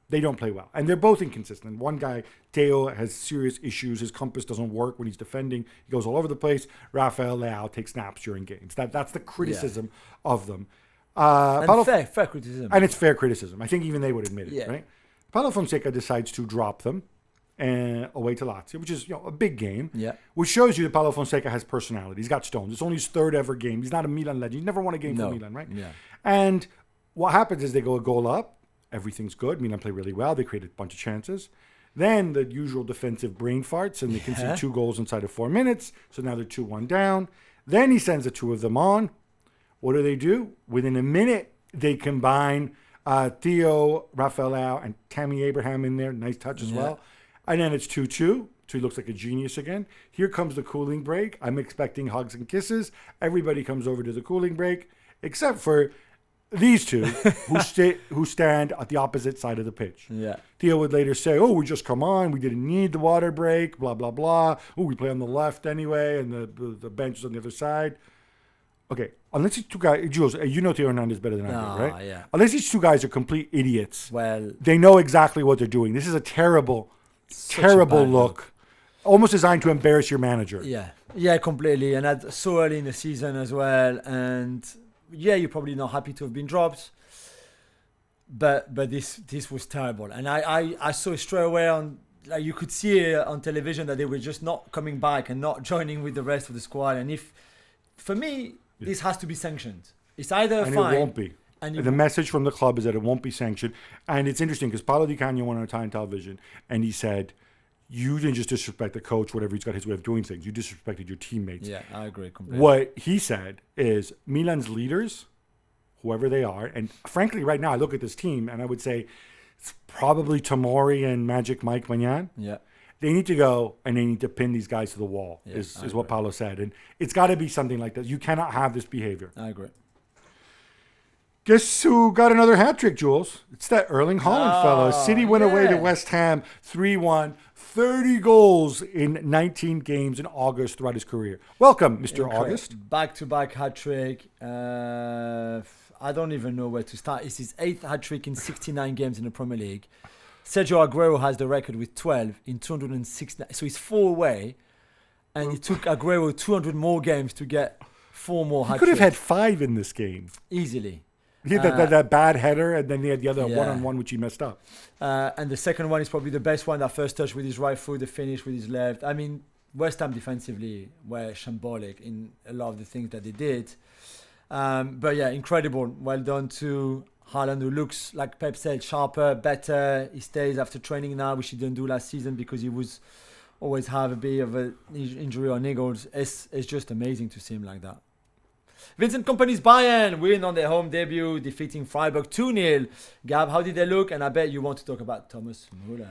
They don't play well. And they're both inconsistent. One guy, Theo, has serious issues. His compass doesn't work when he's defending. He goes all over the place. Rafael Leao takes naps during games. That's the criticism of them. And fair criticism. And it's fair criticism. I think even they would admit it, right? Paulo Fonseca decides to drop them away to Lazio, which is a big game, which shows you that Paulo Fonseca has personality. He's got stones. It's only his 3rd ever game. He's not a Milan legend. He's never won a game for Milan, right? Yeah. And what happens is they go a goal up. Everything's good. Milan play really well. They created a bunch of chances. Then the usual defensive brain farts, and they concede 2 goals inside of 4 minutes. So now they're 2-1 down. Then he sends the 2 of them on. What do? Within a minute, they combine Theo, Rafael Leao, and Tammy Abraham in there. Nice touch as well. And then it's 2-2. So he looks like a genius again. Here comes the cooling break. I'm expecting hugs and kisses. Everybody comes over to the cooling break, except for these 2 who stand at the opposite side of the pitch. Yeah. Theo would later say, we just come on. We didn't need the water break, blah, blah, blah. We play on the left anyway, and the bench is on the other side. Okay, unless these 2 guys, Jules, you know Theo Hernandez better than I do, right? Yeah. Unless these 2 guys are complete idiots, well, they know exactly what they're doing. This is a terrible look. Almost designed to embarrass your manager. Yeah, completely. And that's so early in the season as well. And you're probably not happy to have been dropped. But this was terrible. And I saw it straight away on, like, you could see it on television that they were just not coming back and not joining with the rest of the squad. And for me, this has to be sanctioned. It's either and fine. It won't be. And the message from the club is that it won't be sanctioned. And it's interesting because Paolo Di Canio went on Italian television and he said, you didn't just disrespect the coach, whatever, he's got his way of doing things. You disrespected your teammates. Yeah, I agree completely. What he said is Milan's leaders, whoever they are, and frankly, right now I look at this team and I would say it's probably Tomori and Magic Mike Maignan. Yeah. They need to go and they need to pin these guys to the wall, is what Paulo said. And it's got to be something like that. You cannot have this behavior. I agree. Guess who got another hat trick, Jules? It's that Erling Haaland fella. City went away to West Ham 3-1. 30 goals in 19 games in August throughout his career. Welcome, Mr. August. Back-to-back hat trick. I don't even know where to start. It's his 8th hat trick in 69 games in the Premier League. Sergio Aguero has the record with 12 in 206. So he's 4 away. And it took Aguero 200 more games to get 4 more hat tricks. He could have had 5 in this game. Easily. He had that bad header, and then he had the other one-on-one, which he messed up. And the second one is probably the best one, that first touch with his right foot, the finish with his left. I mean, West Ham defensively were shambolic in a lot of the things that they did. But yeah, incredible. Well done to Haaland, who looks, like Pep said, sharper, better. He stays after training now, which he didn't do last season because he was always have a bit of an injury or niggles. It's just amazing to see him like that. Vincent Kompany's Bayern win on their home debut, defeating Freiburg 2-0. Gab, how did they look? And I bet you want to talk about Thomas Müller.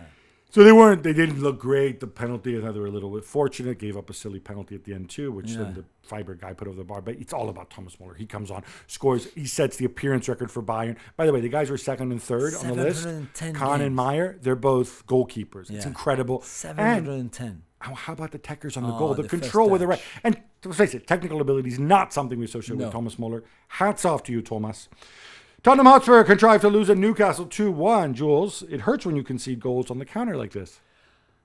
So they didn't look great. The penalty, I thought they were a little bit fortunate. Gave up a silly penalty at the end too, which then the Freiburg guy put over the bar. But it's all about Thomas Müller. He comes on, scores. He sets the appearance record for Bayern. By the way, the guys were second and third on the list. Kahn and Meyer, they're both goalkeepers. It's incredible. 710. How about the techers on the goal? The control with the right. And let's face it, technical ability is not something we associate with Thomas Müller. Hats off to you, Thomas. Tottenham Hotspur contrived to lose at Newcastle 2-1. Jules, it hurts when you concede goals on the counter like this.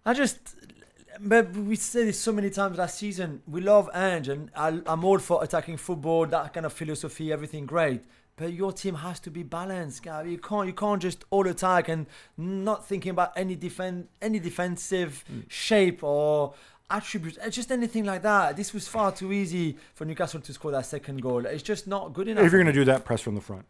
But we said this so many times last season. We love Ange, and I'm all for attacking football, that kind of philosophy, everything great. But your team has to be balanced, Gab. You can't just all attack and not thinking about any defensive shape or attributes, just anything like that. This was far too easy for Newcastle to score that second goal. It's just not good enough. If you're going to do that, press from the front.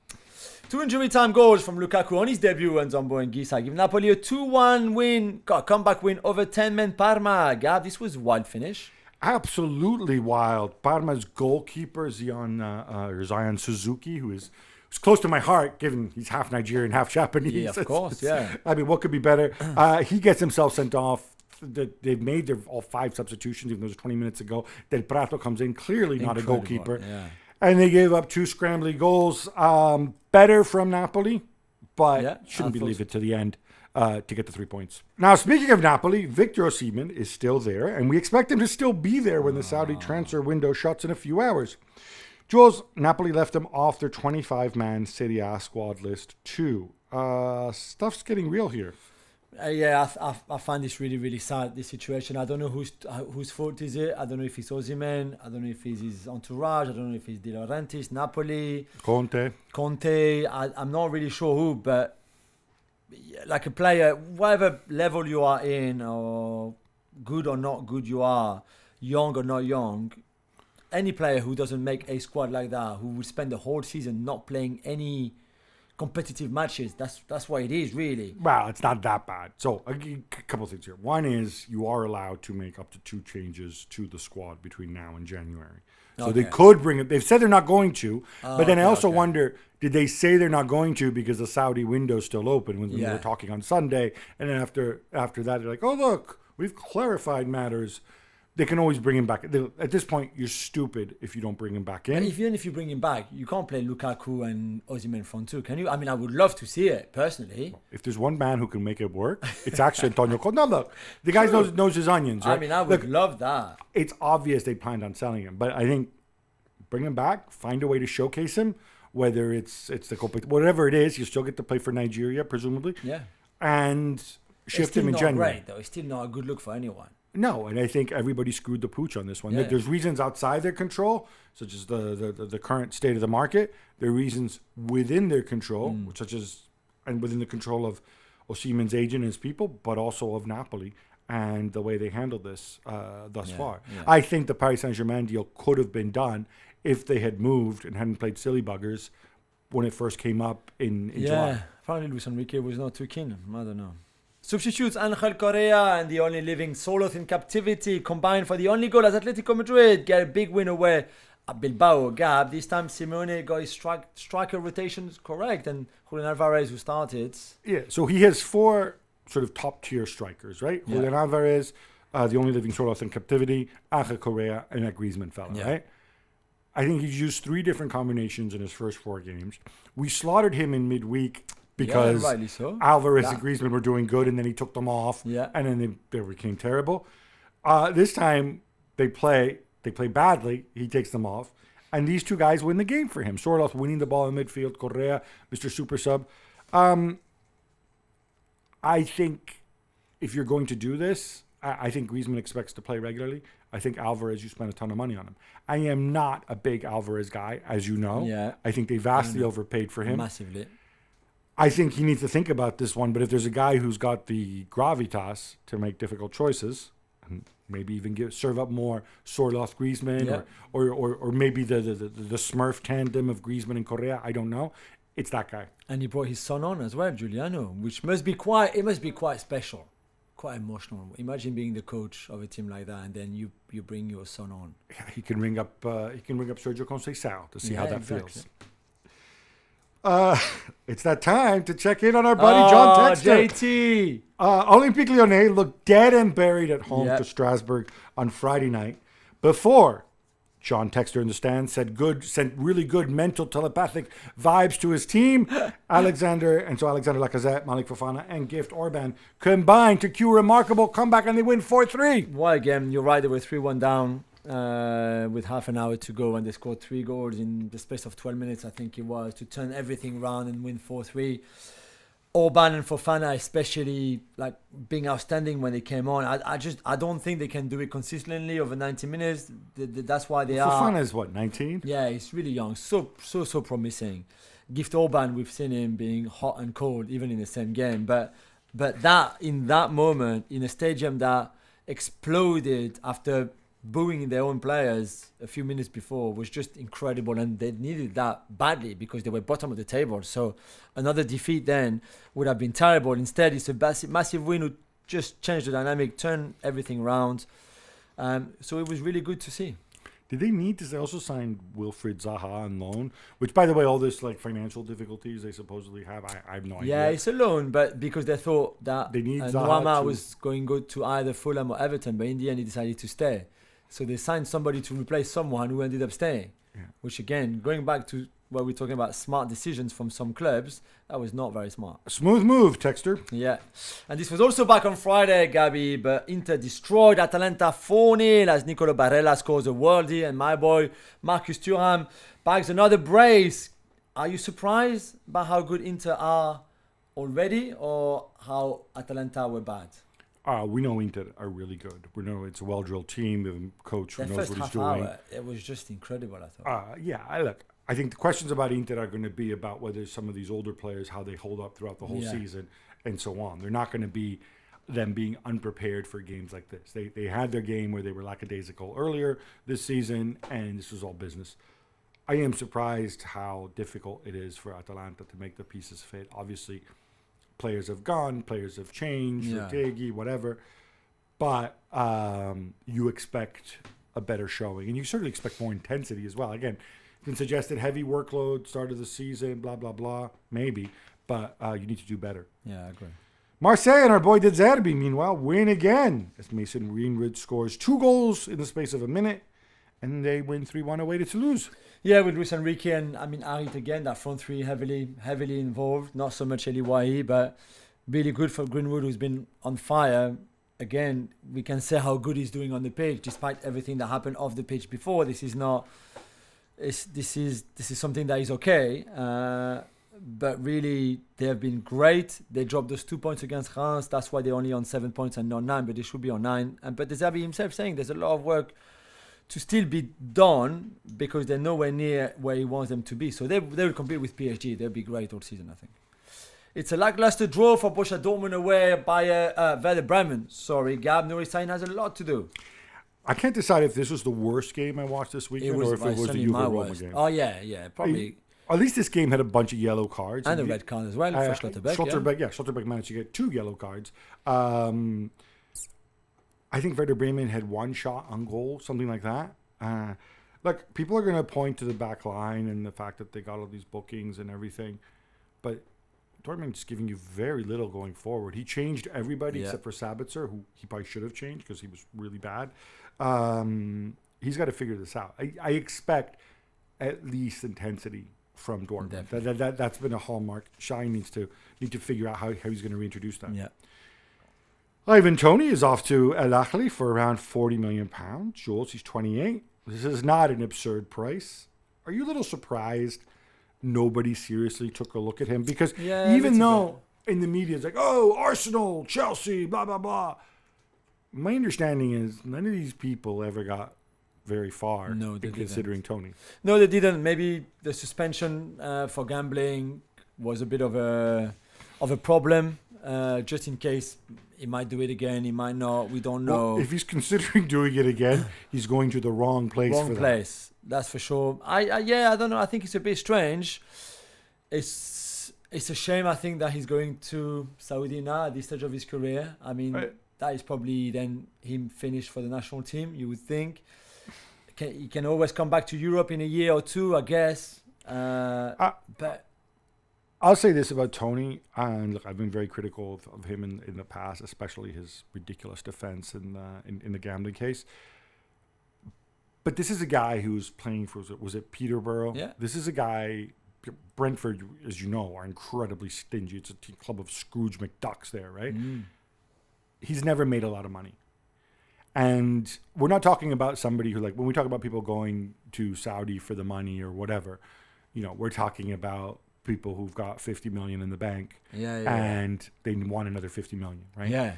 2 injury time goals from Lukaku on his debut, and Zombo and Gisa give Napoli a 2-1 win, comeback win over 10-man Parma. Gab, this was a wild finish. Absolutely wild. Parma's goalkeeper, Zion Suzuki, who's close to my heart, given he's half Nigerian, half Japanese. Yeah, of course, yeah. I mean, what could be better? He gets himself sent off. They've made all 5 substitutions, even though it was 20 minutes ago. Del Prato comes in, clearly not a goalkeeper. Yeah. And they gave up 2 scrambly goals. Better from Napoli, but shouldn't be leave it to the end to get the 3 points. Now, speaking of Napoli, Victor Osimhen is still there, and we expect him to still be there when the Saudi transfer window shuts in a few hours. Jules, Napoli left him off their 25-man Serie A squad list too. Stuff's getting real here. I find this really, really sad, this situation. I don't know whose fault is it. I don't know if it's Osimhen. I don't know if it's his entourage. I don't know if it's De Laurentiis, Napoli. Conte. I'm not really sure who, but like a player, whatever level you are in, or good or not good you are, young or not young, any player who doesn't make a squad like that, who will spend the whole season not playing any competitive matches, that's what it is, really. Well, it's not that bad. So a couple of things here. One is you are allowed to make up to 2 changes to the squad between now and January. So they could bring it. They've said they're not going to, but then I also wonder, did they say they're not going to because the Saudi window's still open when we were talking on Sunday, and then after that they're like, oh look, we've clarified matters. They can always bring him back. At this point, you're stupid if you don't bring him back in. Even if you bring him back, you can't play Lukaku and Osimhen front two, can you? I mean, I would love to see it, personally. If there's one man who can make it work, it's actually Antonio Conte. No, look, the guy knows his onions, right? I mean, I would love that. It's obvious they planned on selling him, but I think bring him back, find a way to showcase him, whether it's the whatever it is, you still get to play for Nigeria, presumably. Yeah. And shift him in January. Great, though. It's still not a good look for anyone. No, and I think everybody screwed the pooch on this one. Yeah. There's reasons outside their control, such as the current state of the market. There are reasons within their control, such as and within the control of Osimhen's agent and his people, but also of Napoli and the way they handled this thus far. Yeah. I think the Paris Saint-Germain deal could have been done if they had moved and hadn't played silly buggers when it first came up in July. Yeah, apparently Luis Enrique was not too keen. I don't know. Substitutes Angel Correa and the only living Soloth in captivity combined for the only goal as Atletico Madrid get a big win away at Bilbao. Gab, this time Simeone got his striker rotations correct, and Julian Alvarez, who started. Yeah, so he has 4 sort of top-tier strikers, right? Yeah. Julian Alvarez, the only living Sorloth in captivity, Angel Correa, and that Griezmann fella, right? I think he's used 3 different combinations in his first 4 games. We slaughtered him in midweek because rightly so. Alvarez and Griezmann were doing good, and then he took them off, and then they became terrible. This time, they play badly. He takes them off. And these 2 guys win the game for him. Sorloth winning the ball in midfield. Correa, Mr. Super Sub. I think if you're going to do this, I think Griezmann expects to play regularly. I think Alvarez, you spend a ton of money on him. I am not a big Alvarez guy, as you know. Yeah. I think they vastly overpaid for him. Massively. I think he needs to think about this one. But if there's a guy who's got the gravitas to make difficult choices, and maybe even serve up more Sorloth Griezmann, or maybe the Smurf tandem of Griezmann and Correa, I don't know. It's that guy. And he brought his son on as well, Giuliano, which must be quite special, quite emotional. Imagine being the coach of a team like that, and then you bring your son on. He can ring up Sergio Conceição to see how that feels. It's that time to check in on our buddy John Texter. JT. Olympique Lyonnais looked dead and buried at home to Strasbourg on Friday night before John Texter in the stands sent really good mental telepathic vibes to his team. Alexander Lacazette, Malik Fofana, and Gift Orban combined to cue a remarkable comeback, and they win 4-3. Well, again, you're right. They were 3-1 down with half an hour to go, and they scored 3 goals in the space of 12 minutes, I think it was, to turn everything around and win 4-3. Orban and Fofana especially being outstanding when they came on. I don't think they can do it consistently over 90 minutes. That's why they are. Fofana is what, 19? Yeah, he's really young. So promising. Gift Orban, we've seen him being hot and cold even in the same game. But that in that moment in a stadium that exploded after booing their own players a few minutes before was just incredible, and they needed that badly because they were bottom of the table. So another defeat then would have been terrible. Instead, it's a massive win who just changed the dynamic, turned everything around. So it was really good to see. Did they need to? They also signed Wilfried Zaha on loan, which, by the way, all this financial difficulties they supposedly have, I have no idea. Yeah, it's a loan, but because they thought that they need Zaha was going good to either Fulham or Everton, but in the end he decided to stay. So they signed somebody to replace someone who ended up staying, which again, going back to what we're talking about, smart decisions from some clubs, that was not very smart. A smooth move, Texter. Yeah. And this was also back on Friday, Gabby, but Inter destroyed Atalanta 4-0 as Nicolo Barella scores a worldie, and my boy Marcus Thuram bags another brace. Are you surprised by how good Inter are already, or how Atalanta were bad? We know Inter are really good. We know it's a well-drilled team. We have a coach who knows what he's doing. Hour, it was just incredible, I thought. I think the questions about Inter are going to be about whether some of these older players, how they hold up throughout the whole season and so on. They're not going to be them being unprepared for games like this. They had their game where they were lackadaisical earlier this season, and this was all business. I am surprised how difficult it is for Atalanta to make the pieces fit. Obviously, players have gone, players have changed, Retegui, whatever. But you expect a better showing. And you certainly expect more intensity as well. Again, it's been suggested heavy workload, start of the season, blah, blah, blah. Maybe. But you need to do better. Yeah, I agree. Marseille and our boy De Zerbi, meanwhile, win again as Mason Greenwood scores 2 goals in the space of a minute. And they win 3-1 away to Toulouse. Yeah, with Luis Enrique and Harit again, that front three heavily involved. Not so much Eli Wahi, but really good for Greenwood, who's been on fire. Again, we can say how good he's doing on the pitch, despite everything that happened off the pitch before. This is something that is okay. But really, they have been great. They dropped those 2 points against Reims. That's why they're only on 7 points and not 9, but they should be on 9. But De Zerbi himself saying there's a lot of work to still be done because they're nowhere near where he wants them to be. So they will compete with PSG. They'll be great all season, I think. It's a lackluster draw for Borussia Dortmund away by Werder Bremen. Sorry, Gab. Nuri Sahin has a lot to do. I can't decide if this was the worst game I watched this weekend or if it was the Juve Roma game. Oh, yeah, probably. At least this game had a bunch of yellow cards. And a red card as well for Schlotterbeck. Schlotterbeck managed to get 2 yellow cards. I think Werder Bremen had 1 shot on goal, something like that. Look, people are going to point to the back line and the fact that they got all these bookings and everything. But Dortmund's giving you very little going forward. He changed everybody except for Sabitzer, who he probably should have changed because he was really bad. He's got to figure this out. I expect at least intensity from Dortmund. That's been a hallmark. Shine needs to figure out how he's going to reintroduce that. Yeah. Ivan Toney is off to Al Ahly for around £40 million. Jules, he's 28. This is not an absurd price. Are you a little surprised nobody seriously took a look at him? Because even though in the media it's like, oh, Arsenal, Chelsea, blah, blah, blah. My understanding is none of these people ever got very far in considering Toney. No, they didn't. Maybe the suspension for gambling was a bit of a problem, just in case he might do it again, he might not, we don't know. Well, if he's considering doing it again, he's going to the wrong place for that. That's for sure. I don't know. I think it's a bit strange. It's a shame, I think, that he's going to Saudi now at this stage of his career. I mean, that is probably then him finished for the national team, you would think. He can always come back to Europe in a year or two, I guess. But I'll say this about Toney, and look, I've been very critical of him in the past, especially his ridiculous defense in the gambling case. But this is a guy who's playing for, was it Peterborough? Yeah. This is a guy, Brentford, as you know, are incredibly stingy. It's a club of Scrooge McDucks there, right? He's never made a lot of money. And we're not talking about somebody who, like, when we talk about people going to Saudi for the money or whatever, we're talking about people who've got 50 million in the bank and they want another 50 million, right? Yeah.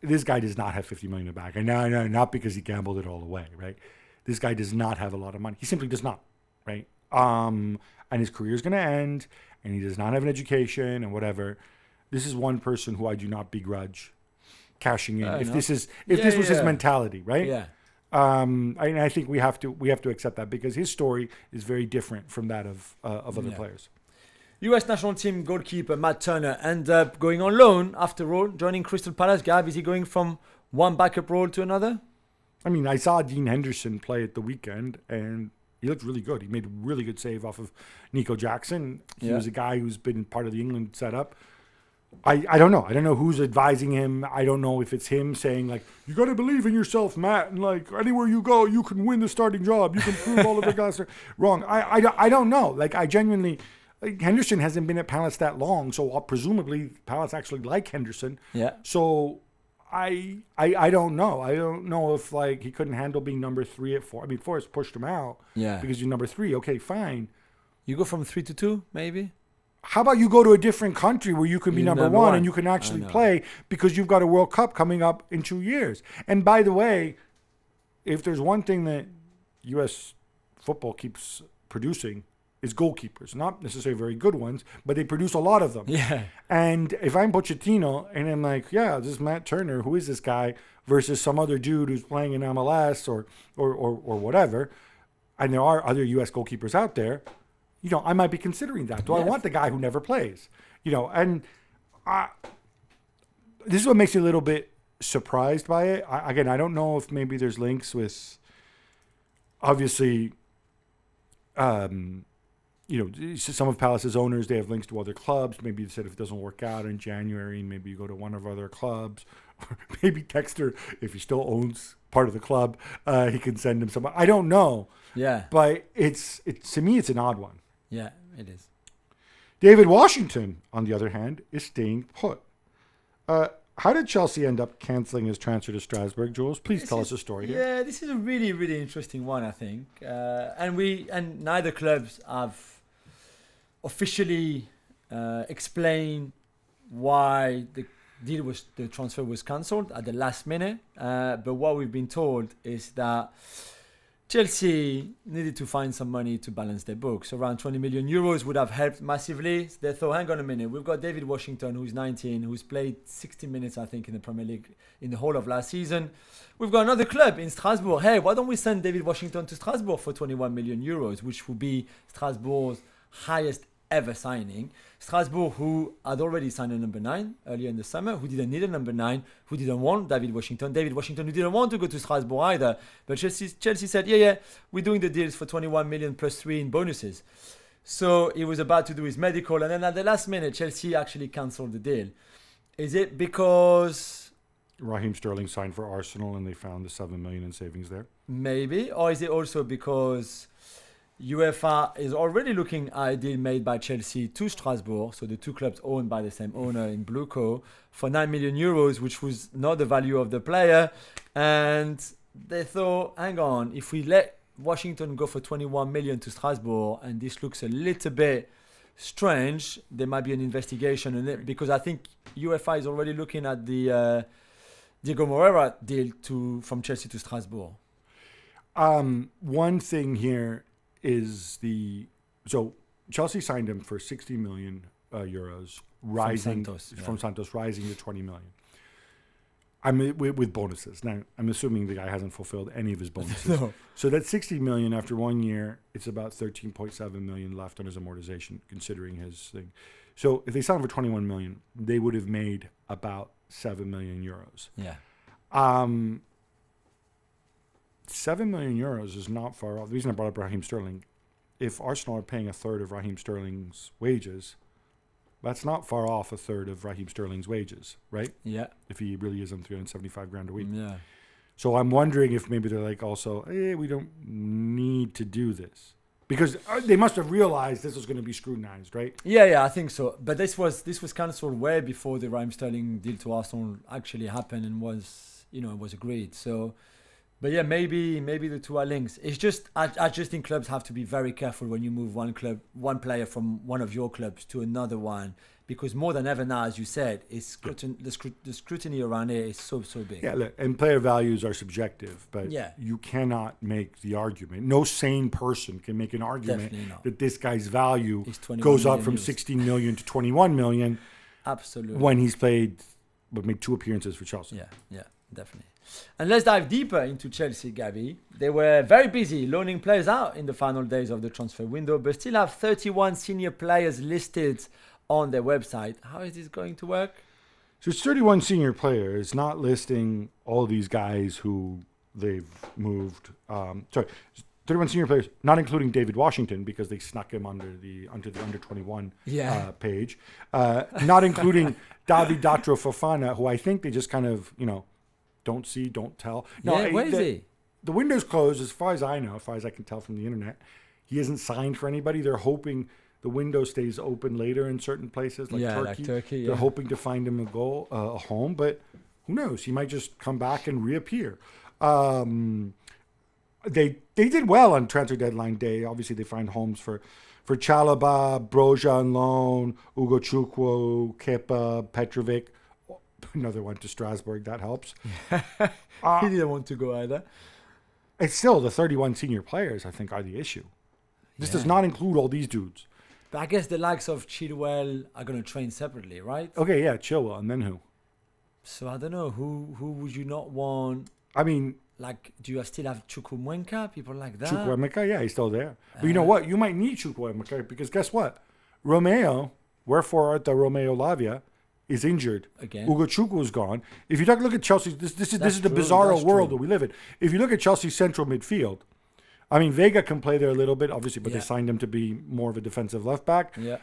This guy does not have 50 million in the bank. And no, not because he gambled it all away, right? This guy does not have a lot of money. He simply does not, right? And his career is going to end, and he does not have an education and whatever. This is one person who I do not begrudge cashing in. If this was his mentality, right? Yeah. I think we have to accept that because his story is very different from that of other players. US national team goalkeeper Matt Turner ended up going on loan after all, joining Crystal Palace. Gab, is he going from one backup role to another? I mean, I saw Dean Henderson play at the weekend, and he looked really good. He made a really good save off of Nico Jackson. He was a guy who's been part of the England setup. I don't know. I don't know who's advising him. I don't know if it's him saying, like, you got to believe in yourself, Matt, and, like, anywhere you go, you can win the starting job. You can prove all of the guys are wrong. I don't know. Like, I genuinely... Henderson hasn't been at Palace that long, so presumably Palace actually like Henderson. Yeah. So I don't know. I don't know if, like, he couldn't handle being number 3 at 4. I mean, Forrest pushed him out. Yeah. Because you're number 3. Okay, fine. You go from 3 to 2, maybe? How about you go to a different country where you can be number one and you can actually play because you've got a World Cup coming up in 2 years? And by the way, if there's one thing that U.S. football keeps producing is goalkeepers. Not necessarily very good ones, but they produce a lot of them. Yeah. And if I'm Pochettino and I'm like, this is Matt Turner, who is this guy, versus some other dude who's playing in MLS or whatever, and there are other U.S. goalkeepers out there, I might be considering that. Do I want the guy who never plays? And this is what makes me a little bit surprised by it. Again, I don't know if maybe there's links with, obviously, some of Palace's owners, they have links to other clubs. Maybe they said if it doesn't work out in January, maybe you go to one of other clubs. Or maybe Texter, if he still owns part of the club, he can send him some. I don't know. Yeah. But it's to me, it's an odd one. Yeah, it is. David Washington, on the other hand, is staying put. How did Chelsea end up cancelling his transfer to Strasbourg, Jules? Please tell us the story here. Yeah, this is a really, really interesting one, I think. And neither clubs have officially explained why the transfer was cancelled at the last minute. But what we've been told is that Chelsea needed to find some money to balance their books. Around 20 million euros would have helped massively. They thought, hang on a minute, we've got David Washington, who's 19, who's played 60 minutes, I think, in the Premier League in the whole of last season. We've got another club in Strasbourg. Hey, why don't we send David Washington to Strasbourg for 21 million euros, which would be Strasbourg's highest ever signing. Strasbourg, who had already signed a number 9 earlier in the summer, who didn't need a number 9, who didn't want David Washington, who didn't want to go to Strasbourg either. But Chelsea said, we're doing the deals for 21 million plus 3 in bonuses. So he was about to do his medical, and then at the last minute, Chelsea actually cancelled the deal. Is it because Raheem Sterling signed for Arsenal and they found the 7 million in savings there? maybe, or is it also because UEFA is already looking at a deal made by Chelsea to Strasbourg, so the two clubs owned by the same owner in Blueco, for 9 million euros, which was not the value of the player, and they thought, hang on, if we let Washington go for 21 million to Strasbourg, and this looks a little bit strange, there might be an investigation in it, because I think UEFA is already looking at the Diego Moreira deal from Chelsea to Strasbourg. One thing here is so Chelsea signed him for 60 million euros, rising from Santos, rising to 20 million. With bonuses. Now, I'm assuming the guy hasn't fulfilled any of his bonuses. No. So that 60 million after 1 year, it's about 13.7 million left on his amortization, considering his thing. So if they signed him for 21 million, they would have made about 7 million euros. Yeah. 7 million euros is not far off. The reason I brought up Raheem Sterling, if Arsenal are paying a third of Raheem Sterling's wages, that's not far off a third of Raheem Sterling's wages, right? Yeah. If he really is on 375 grand a week. Yeah. So I'm wondering if maybe they're like also, hey, we don't need to do this. Because they must have realized this was going to be scrutinized, right? Yeah, I think so. But this was cancelled way before the Raheem Sterling deal to Arsenal actually happened and was agreed. So, but yeah, maybe the two are linked. It's just I just think clubs have to be very careful when you move one player from one of your clubs to another one, because more than ever now, as you said, the scrutiny around it is so big. Yeah, look, and player values are subjective, but you cannot make the argument. No sane person can make an argument that this guy's value goes up from 16 million to 21 million. Absolutely. When he's made 2 appearances for Chelsea. Yeah, definitely. And let's dive deeper into Chelsea, Gabby. They were very busy loaning players out in the final days of the transfer window, but still have 31 senior players listed on their website. How is this going to work? So it's 31 senior players, not listing all these guys who they've moved. 31 senior players, not including David Washington because they snuck him under the under 21 page. Not including David Datro Fofana, who I think they just kind of, don't see, don't tell. No, where is he? The window's closed as far as I know, as far as I can tell from the internet. He isn't signed for anybody. They're hoping the window stays open later in certain places like Turkey. They're hoping to find him a home, but who knows? He might just come back and reappear. They did well on transfer deadline day. Obviously, they find homes for Chalobah, Broja on loan, Ugarte, Kepa, Petrovic. Another one to Strasbourg. That helps. He didn't want to go either. It's still the 31 senior players, I think, are the issue. This does not include all these dudes. But I guess the likes of Chilwell are going to train separately, right? Okay, yeah, Chilwell, and then who? So I don't know. Who would you not want? I mean, like, do you still have Chukwuemeka, people like that? Chukwuemeka, yeah, he's still there. But you know what? You might need Chukwuemeka because guess what? Romeo, wherefore art thou Romeo Lavia, is injured. Again. Ugarte is gone. If you take a look at Chelsea, this is the bizarro world that we live in. If you look at Chelsea's central midfield, I mean, Vega can play there a little bit, obviously, but they signed him to be more of a defensive left back. Yeah.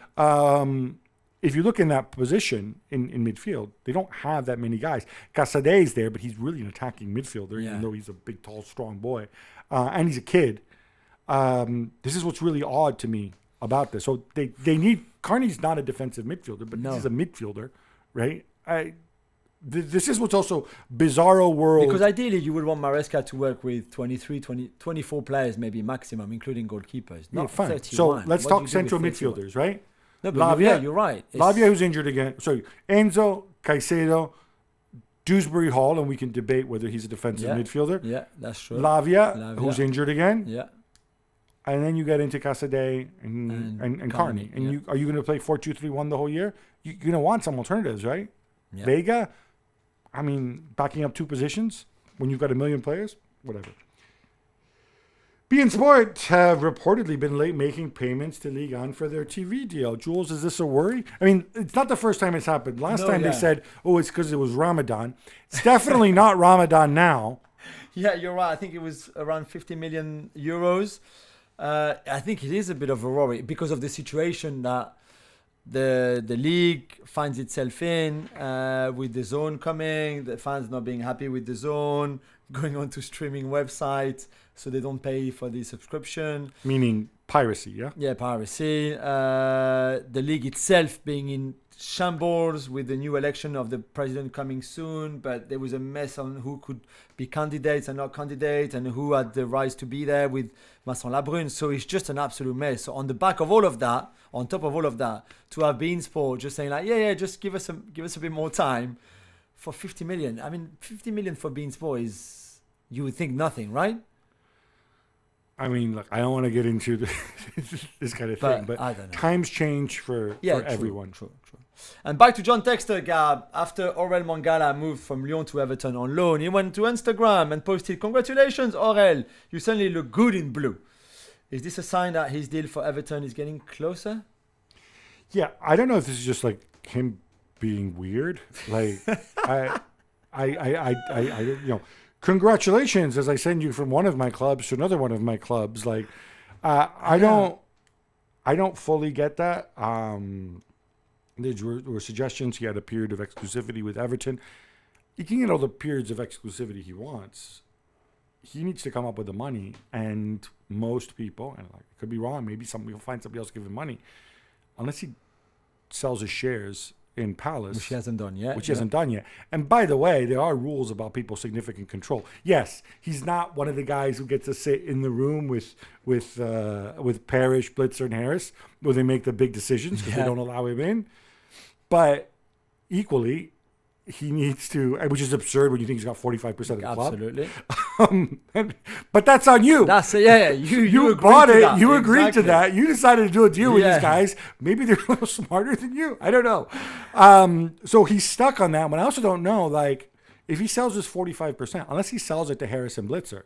If you look in that position in midfield, they don't have that many guys. Casadei's there, but he's really an attacking midfielder, even though he's a big, tall, strong boy. And he's a kid. This is what's really odd to me about this. So they need... Carney's not a defensive midfielder, but he's a midfielder, right? This is what's also bizarro world. Because ideally, you would want Maresca to work with 24 players, maybe maximum, including goalkeepers. Not 31. So let's talk central midfielders, right? No, but Lavia, you're right. Lavia, who's injured again. Sorry, Enzo, Caicedo, Dewsbury Hall, and we can debate whether he's a defensive midfielder. Yeah, that's true. Lavia, who's injured again. Yeah. And then you get into Casadei and Carney. And are you going to play 4-2-3-1 the whole year? You're going to want some alternatives, right? Yeah. Vega, I mean, backing up 2 positions when you've got 1 million players? Whatever. beIN Sport have reportedly been late making payments to Ligue 1 for their TV deal. Jules, is this a worry? I mean, it's not the first time it's happened. Last time they said, it's because it was Ramadan. It's definitely not Ramadan now. Yeah, you're right. I think it was around 50 million euros. I think it is a bit of a worry because of the situation that the league finds itself in, with the zone coming, the fans not being happy with the zone, going on to streaming websites so they don't pay for the subscription. Meaning piracy, yeah? Yeah, piracy. The league itself being in shambles with the new election of the president coming soon, but there was a mess on who could be candidates and not candidates and who had the rights to be there with Vincent Labrune. So it's just an absolute mess. So on the back of all of that, on top of all of that, to have beIN Sport just saying like, yeah, just give us a bit more time for 50 million. I mean, 50 million for beIN Sport is, you would think, nothing, right? I mean, look, I don't want to get into this kind of thing, but I don't know. Times change for everyone. True. And back to John Texter, Gab. After Aurel Mangala moved from Lyon to Everton on loan, he went to Instagram and posted, "Congratulations, Aurel. You suddenly look good in blue." Is this a sign that his deal for Everton is getting closer? Yeah, I don't know if this is just like him being weird. Like, I congratulations as I send you from one of my clubs to another one of my clubs. Like, I don't fully get that. There were suggestions he had a period of exclusivity with Everton. He can get all the periods of exclusivity he wants. He needs to come up with the money, and most people, and I could be wrong, maybe you'll find somebody else give him money, unless he sells his shares in Palace, which he hasn't done yet. And by the way, there are rules about people's significant control. Yes, he's not one of the guys who gets to sit in the room with Parrish, Blitzer, and Harris, where they make the big decisions because they don't allow him in. But equally, he needs to, which is absurd when you think he's got 45% of the club. Absolutely. But that's on you. That's it. Yeah. You bought it. That. You agreed to Exactly. that. You decided to do a deal with these guys. Maybe they're a little smarter than you. I don't know. So he's stuck on that one. I also don't know, like, if he sells his 45%, unless he sells it to Harris and Blitzer,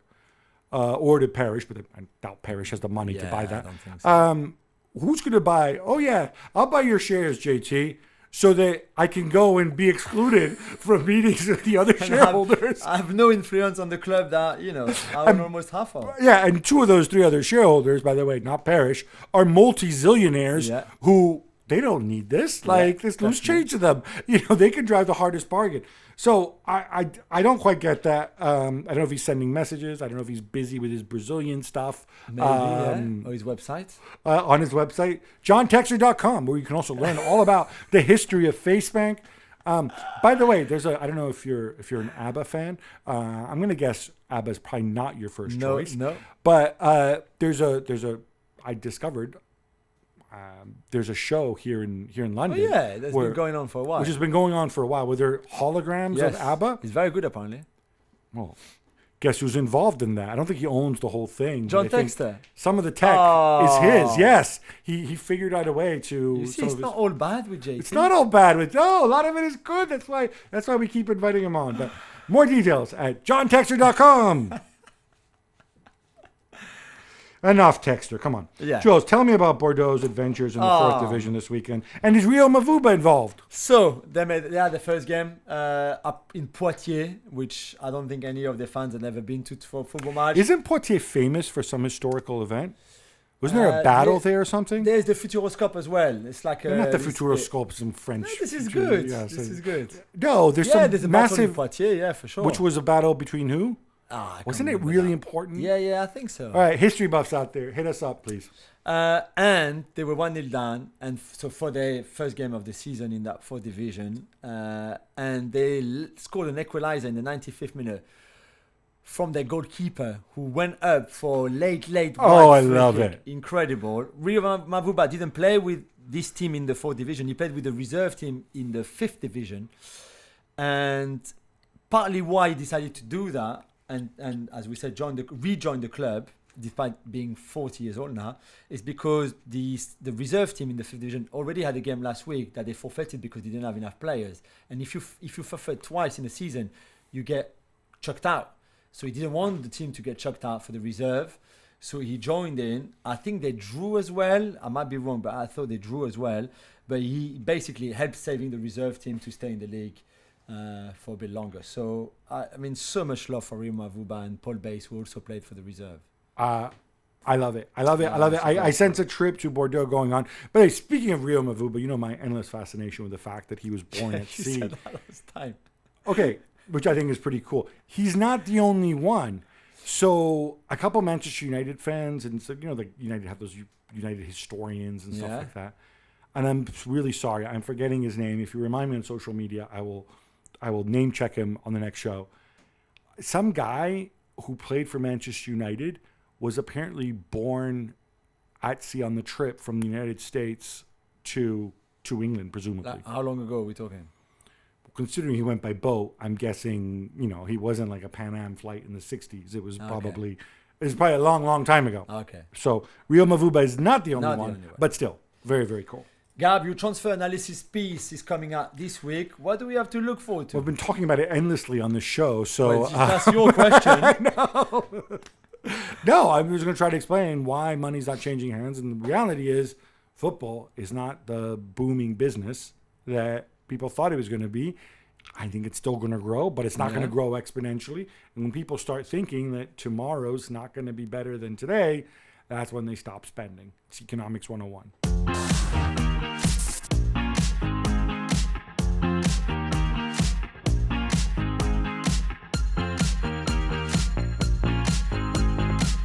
or to Parrish, but I doubt Parrish has the money to buy that. I don't think so. Who's going to buy? Oh, yeah, I'll buy your shares, JT, so that I can go and be excluded from meetings with the other shareholders. I have no influence on the club that, I own almost half of. Yeah, and two of those three other shareholders, by the way, not Parrish, are multi-zillionaires who, they don't need this. Like, this loose change to them. They can drive the hardest bargain. So I don't quite get that. I don't know if he's sending messages. I don't know if he's busy with his Brazilian stuff. Maybe, or his website. On his website, johntexter.com, where you can also learn all about the history of FaceBank. By the way, I don't know if you're an ABBA fan. I'm going to guess ABBA is probably not your first choice. No. But I discovered there's a show here in London. Oh, yeah, that's been going on for a while. Which has been going on for a while. Where there are holograms of ABBA. He's very good, apparently. Well, guess who's involved in that? I don't think he owns the whole thing. John Texter. Some of the tech is his. Yes, he figured out a way to. You see, it's not all bad with JT. It's not all bad with. No, a lot of it is good. That's why we keep inviting him on. But more details at johntexter.com. Enough, Texter. Come on. Yeah. Jules, tell me about Bordeaux's adventures in the 4th division this weekend. And is Rio Mavuba involved? So, they had the first game up in Poitiers, which I don't think any of the fans have ever been to for a football match. Isn't Poitiers famous for some historical event? Wasn't there a battle there or something? There's the Futuroscope as well. It's like not the Futuroscope in French. No, this is good. This is good. No, there's a massive battle in Poitiers, for sure. Which was a battle between who? Wasn't it really important? Yeah, I think so. All right, history buffs out there, hit us up, please. And they were 1-0 down, and so for their first game of the season in that 4th division, and they scored an equalizer in the 95th minute from their goalkeeper, who went up for late. I love it. Incredible. Rio Mavuba didn't play with this team in the 4th division. He played with the reserve team in the 5th division, and partly why he decided to do that. And as we said, rejoin the club, despite being 40 years old now, is because the reserve team in the 5th division already had a game last week that they forfeited because they didn't have enough players. And if you forfeit twice in a season, you get chucked out. So he didn't want the team to get chucked out for the reserve. So he joined in. I think they drew as well. I might be wrong, but I thought they drew as well. But he basically helped saving the reserve team to stay in the league for a bit longer. So, I mean, so much love for Rio Mavuba and Paul Bass, who also played for the reserve. I I love it. I sense a trip to Bordeaux going on. But hey, speaking of Rio Mavuba, you know my endless fascination with the fact that he was born at You sea. said that last time. Okay, which I think is pretty cool. He's not the only one. So a couple Manchester United fans, and so like United have those United historians and stuff like that. And I'm really sorry, I'm forgetting his name. If you remind me on social media, I will name check him on the next show. Some guy who played for Manchester United was apparently born at sea on the trip from the United States to England, presumably. How long ago are we talking? Considering he went by boat, I'm guessing, he wasn't like a Pan Am flight in the 60s. It was probably a long, long time ago. Okay. So Rio Mavuba is not the only one, but still, very, very cool. Gab, your transfer analysis piece is coming out this week. What do we have to look forward to? We've been talking about it endlessly on the show, so... Well, that's your question. No, I'm just going to try to explain why money's not changing hands. And the reality is, football is not the booming business that people thought it was going to be. I think it's still going to grow, but it's not going to grow exponentially. And when people start thinking that tomorrow's not going to be better than today, that's when they stop spending. It's Economics 101.